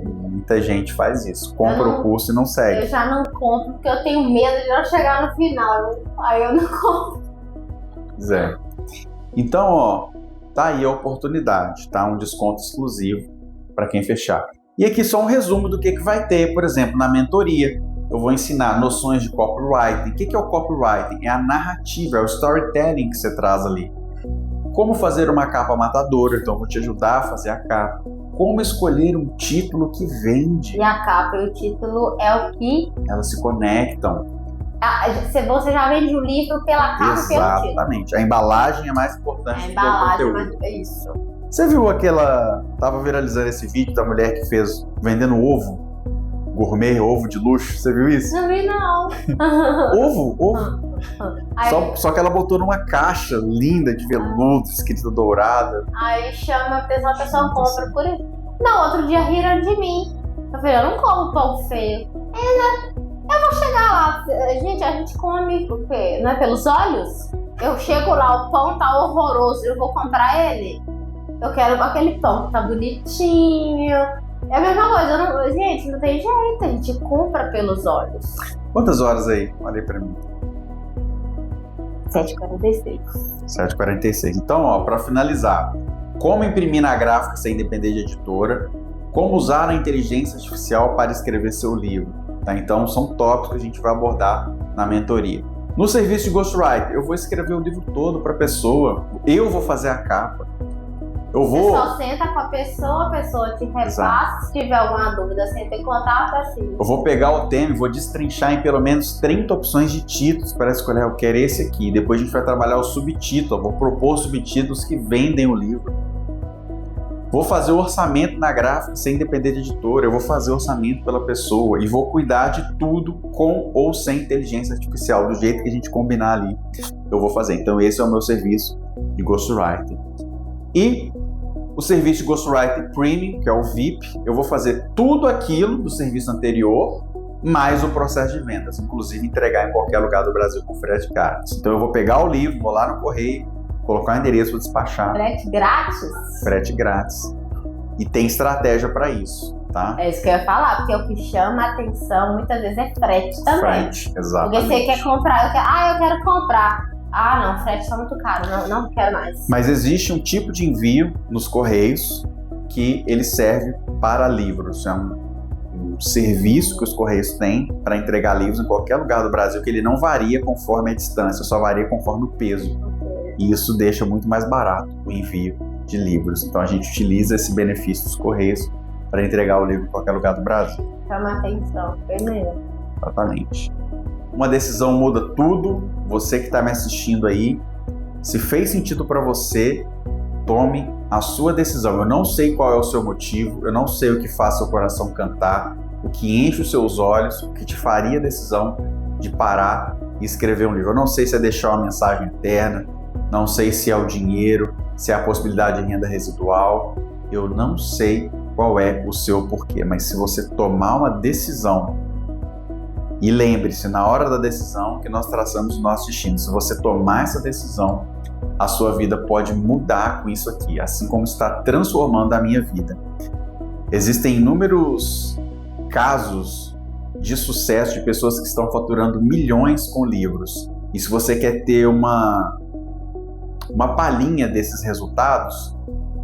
Muita gente faz isso. Compra o curso e não segue. Eu já não compro porque eu tenho medo de não chegar no final. Aí eu não compro. Zé. Então, ó, tá aí a oportunidade, tá? Um desconto exclusivo para quem fechar. E aqui só um resumo do que vai ter, por exemplo, na mentoria. Eu vou ensinar noções de copywriting. O que é o copywriting? É a narrativa, é o storytelling que você traz ali. Como fazer uma capa matadora, então eu vou te ajudar a fazer a capa. Como escolher um título que vende. E a capa e o título é o que... Elas se conectam. Você já vende o livro pela capa e pelo título. Exatamente. A embalagem é mais importante do que o conteúdo. É isso. Você viu tava viralizando esse vídeo da mulher que fez vendendo ovo? Gourmet, ovo de luxo. Você viu isso? Não vi, não. Ovo. Só que ela botou numa caixa linda de veludo, escrita dourada. Aí chama a pessoa compra por isso. Não, outro dia riram de mim. Eu falei, eu não como pão feio. Eu vou chegar lá. Gente, a gente come porque não é pelos olhos? Eu chego lá, o pão tá horroroso, eu vou comprar ele. Eu quero aquele pão que tá bonitinho. É a mesma coisa, gente, não tem jeito, a gente compra pelos olhos. Quantas horas aí? Olha aí pra mim. 7h46. 7h46. Então, ó, pra finalizar, como imprimir na gráfica sem depender de editora, como usar a inteligência artificial para escrever seu livro, tá? Então, são tópicos que a gente vai abordar na mentoria. No serviço de Ghostwriter, eu vou escrever o livro todo pra pessoa, eu vou fazer a capa. Você só senta com a pessoa te repassa, se tiver alguma dúvida, senta em contato assim. Eu vou pegar o tema e vou destrinchar em pelo menos 30 opções de títulos para escolher, eu quero esse aqui. Depois a gente vai trabalhar o subtítulo, eu vou propor subtítulos que vendem o livro. Vou fazer o orçamento na gráfica sem depender de editora, eu vou fazer o orçamento pela pessoa e vou cuidar de tudo com ou sem inteligência artificial, do jeito que a gente combinar ali, eu vou fazer. Então esse é o meu serviço de Ghostwriting. E o serviço de Ghostwriting Premium, que é o VIP, eu vou fazer tudo aquilo do serviço anterior, mais o processo de vendas, inclusive entregar em qualquer lugar do Brasil com frete grátis. Então eu vou pegar o livro, vou lá no correio, colocar o endereço, vou despachar. Frete grátis? Frete grátis. E tem estratégia para isso, tá? É isso que eu ia falar, porque o que chama a atenção muitas vezes é frete também. Frete, exatamente. Porque você quer comprar, eu quero comprar. Ah, não, frete tá muito caro, não quero mais. Mas existe um tipo de envio nos correios que ele serve para livros. É um serviço que os correios têm para entregar livros em qualquer lugar do Brasil, que ele não varia conforme a distância, só varia conforme o peso. E isso deixa muito mais barato o envio de livros. Então a gente utiliza esse benefício dos correios para entregar o livro em qualquer lugar do Brasil. Chama atenção, primeiro. Exatamente. Uma decisão muda tudo. Você que está me assistindo aí, se fez sentido para você, tome a sua decisão. Eu não sei qual é o seu motivo, eu não sei o que faz seu coração cantar, o que enche os seus olhos, o que te faria a decisão de parar e escrever um livro. Eu não sei se é deixar uma mensagem eterna, não sei se é o dinheiro, se é a possibilidade de renda residual. Eu não sei qual é o seu porquê, mas se você tomar uma decisão, e lembre-se, na hora da decisão que nós traçamos o nosso destino, se você tomar essa decisão, a sua vida pode mudar com isso aqui, assim como está transformando a minha vida. Existem inúmeros casos de sucesso de pessoas que estão faturando milhões com livros. E se você quer ter uma uma palhinha desses resultados,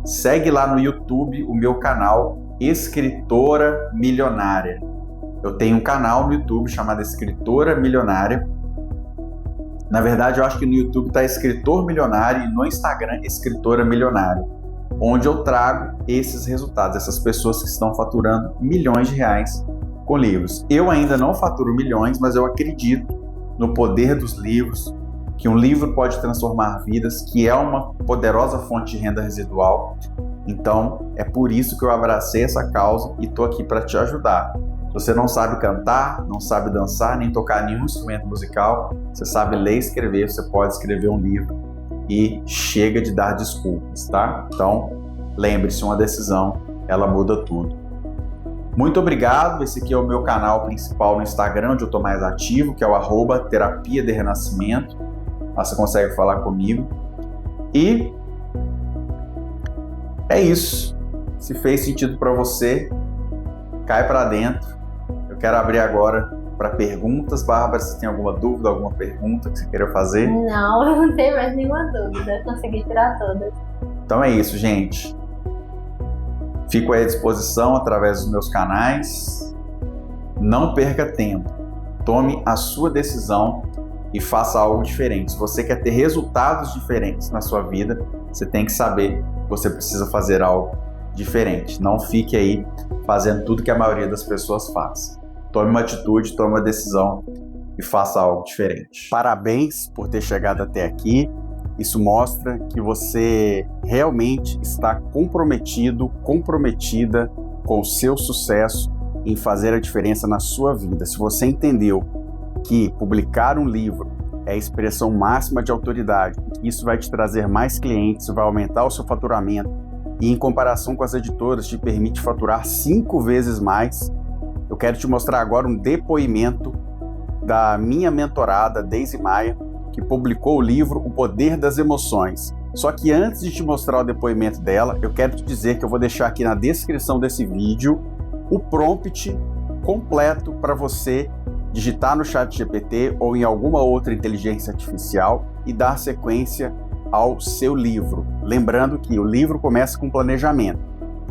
segue lá no YouTube o meu canal Escritora Milionária. Eu tenho um canal no YouTube chamado Escritora Milionária. Na verdade, eu acho que no YouTube está Escritor Milionário e no Instagram Escritora Milionária, onde eu trago esses resultados, essas pessoas que estão faturando milhões de reais com livros. Eu ainda não faturo milhões, mas eu acredito no poder dos livros, que um livro pode transformar vidas, que é uma poderosa fonte de renda residual. Então, é por isso que eu abracei essa causa e estou aqui para te ajudar. Se você não sabe cantar, não sabe dançar, nem tocar nenhum instrumento musical, você sabe ler e escrever, você pode escrever um livro e chega de dar desculpas, tá? Então, lembre-se, uma decisão, ela muda tudo. Muito obrigado, esse aqui é o meu canal principal no Instagram, onde eu estou mais ativo, que é o @terapia de renascimento. Lá você consegue falar comigo. E é isso. Se fez sentido para você, cai para dentro. Eu quero abrir agora para perguntas. Bárbara, você tem alguma dúvida, alguma pergunta que você queira fazer? Não, eu não tenho mais nenhuma dúvida. Consegui tirar todas. Então é isso, gente. Fico à disposição através dos meus canais. Não perca tempo. Tome a sua decisão e faça algo diferente. Se você quer ter resultados diferentes na sua vida, você tem que saber que você precisa fazer algo diferente. Não fique aí fazendo tudo que a maioria das pessoas faz. Tome uma atitude, tome uma decisão e faça algo diferente. Parabéns por ter chegado até aqui. Isso mostra que você realmente está comprometido, comprometida com o seu sucesso em fazer a diferença na sua vida. Se você entendeu que publicar um livro é a expressão máxima de autoridade, isso vai te trazer mais clientes, vai aumentar o seu faturamento e, em comparação com as editoras, te permite faturar 5 vezes mais, eu quero te mostrar agora um depoimento da minha mentorada, Daisy Maia, que publicou o livro O Poder das Emoções. Só que antes de te mostrar o depoimento dela, eu quero te dizer que eu vou deixar aqui na descrição desse vídeo o prompt completo para você digitar no ChatGPT ou em alguma outra inteligência artificial e dar sequência ao seu livro. Lembrando que o livro começa com planejamento.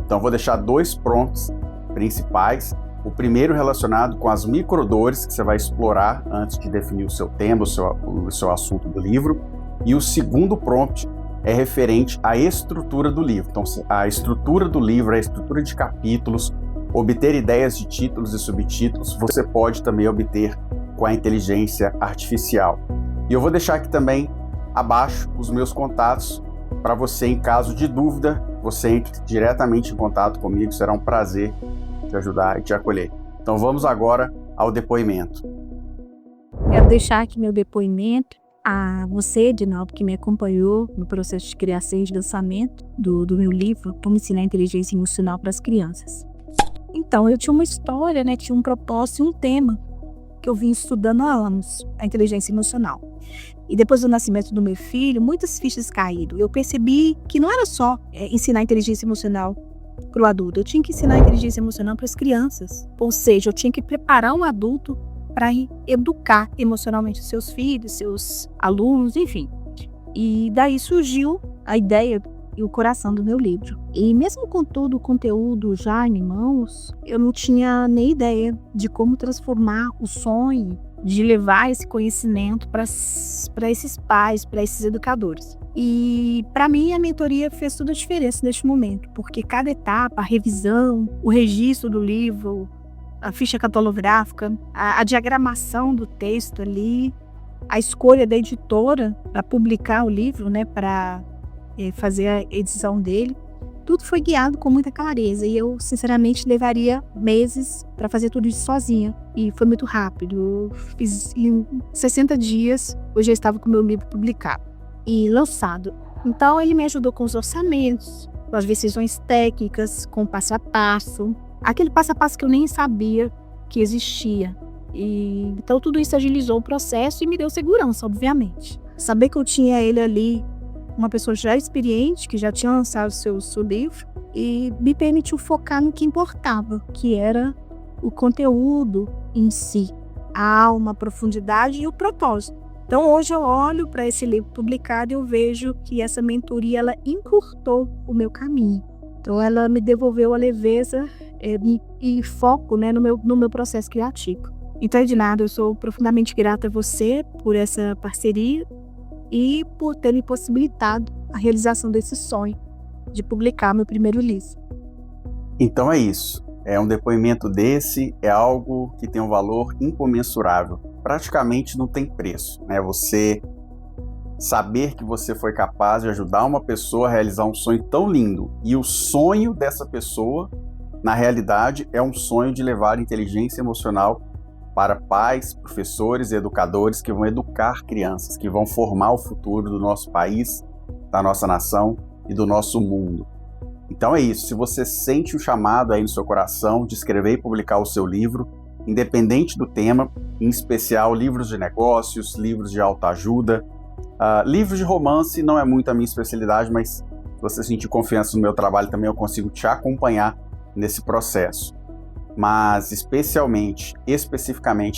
Então vou deixar 2 prompts principais. O primeiro relacionado com as microdores que você vai explorar antes de definir o seu tema, o seu assunto do livro. E o segundo prompt é referente à estrutura do livro. Então, a estrutura do livro, a estrutura de capítulos, obter ideias de títulos e subtítulos, você pode também obter com a inteligência artificial. E eu vou deixar aqui também abaixo os meus contatos para você, em caso de dúvida, você entre diretamente em contato comigo. Será um prazer te ajudar e te acolher. Então vamos agora ao depoimento. Quero deixar aqui meu depoimento a você, Edinaldo, que me acompanhou no processo de criação e de lançamento do meu livro Como Ensinar Inteligência Emocional para as Crianças. Então, eu tinha uma história, né? Tinha um propósito e um tema que eu vim estudando há anos, a inteligência emocional. E depois do nascimento do meu filho, muitas fichas caíram. Eu percebi que não era só ensinar inteligência emocional para o adulto, eu tinha que ensinar inteligência emocional para as crianças. Ou seja, eu tinha que preparar um adulto para educar emocionalmente os seus filhos, seus alunos, enfim. E daí surgiu a ideia e o coração do meu livro. E mesmo com todo o conteúdo já em mãos, eu não tinha nem ideia de como transformar o sonho de levar esse conhecimento para esses pais, para esses educadores. E para mim a mentoria fez toda a diferença neste momento, porque cada etapa, a revisão, o registro do livro, a ficha catalográfica, a diagramação do texto ali, a escolha da editora para publicar o livro, né, para fazer a edição dele, tudo foi guiado com muita clareza e eu sinceramente levaria meses para fazer tudo isso sozinha e foi muito rápido. Eu fiz em 60 dias, eu já estava com o meu livro publicado e lançado. Então ele me ajudou com os orçamentos, com as decisões técnicas, com o passo a passo, aquele passo a passo que eu nem sabia que existia. E então tudo isso agilizou o processo e me deu segurança, obviamente. Saber que eu tinha ele ali, uma pessoa já experiente, que já tinha lançado seu livro, e me permitiu focar no que importava, que era o conteúdo em si, a alma, a profundidade e o propósito. Então, hoje eu olho para esse livro publicado e eu vejo que essa mentoria, ela encurtou o meu caminho. Então, ela me devolveu a leveza e foco, né, no meu processo criativo. Então, Ednardo, eu sou profundamente grata a você por essa parceria e por ter me possibilitado a realização desse sonho de publicar meu primeiro livro. Então é isso. Um depoimento desse é algo que tem um valor incomensurável. Praticamente não tem preço, né? Você saber que você foi capaz de ajudar uma pessoa a realizar um sonho tão lindo. E o sonho dessa pessoa, na realidade, é um sonho de levar inteligência emocional para pais, professores e educadores que vão educar crianças, que vão formar o futuro do nosso país, da nossa nação e do nosso mundo. Então é isso. Se você sente o chamado aí no seu coração de escrever e publicar o seu livro, independente do tema, em especial livros de negócios, livros de autoajuda, livros de romance não é muito a minha especialidade, mas se você sentir confiança no meu trabalho também eu consigo te acompanhar nesse processo. Mas especificamente,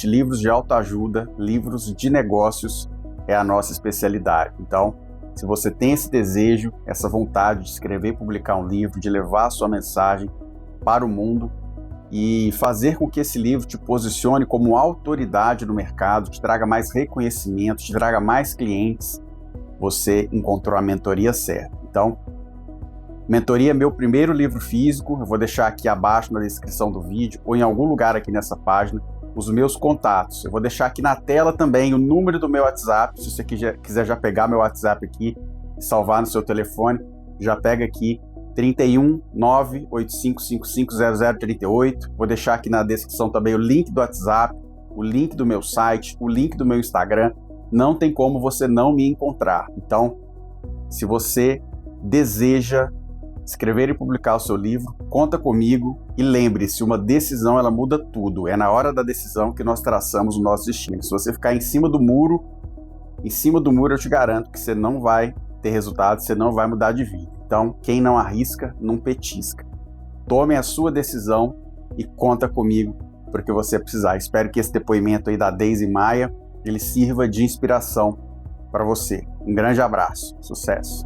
livros de autoajuda, livros de negócios é a nossa especialidade. Então, se você tem esse desejo, essa vontade de escrever e publicar um livro, de levar a sua mensagem para o mundo e fazer com que esse livro te posicione como autoridade no mercado, te traga mais reconhecimento, te traga mais clientes, você encontrou a mentoria certa. Então, mentoria é meu primeiro livro físico, eu vou deixar aqui abaixo na descrição do vídeo ou em algum lugar aqui nessa página os meus contatos. Eu vou deixar aqui na tela também o número do meu WhatsApp, se você quiser já pegar meu WhatsApp aqui e salvar no seu telefone, já pega aqui 31 98555 0038. Vou deixar aqui na descrição também o link do WhatsApp, o link do meu site, o link do meu Instagram. Não tem como você não me encontrar. Então, se você deseja escrever e publicar o seu livro, conta comigo e lembre-se, uma decisão ela muda tudo. É na hora da decisão que nós traçamos o nosso destino. Se você ficar em cima do muro eu te garanto que você não vai ter resultado, você não vai mudar de vida. Então, quem não arrisca, não petisca. Tome a sua decisão e conta comigo porque você precisar. Espero que esse depoimento aí da Deise Maia, ele sirva de inspiração para você. Um grande abraço, sucesso!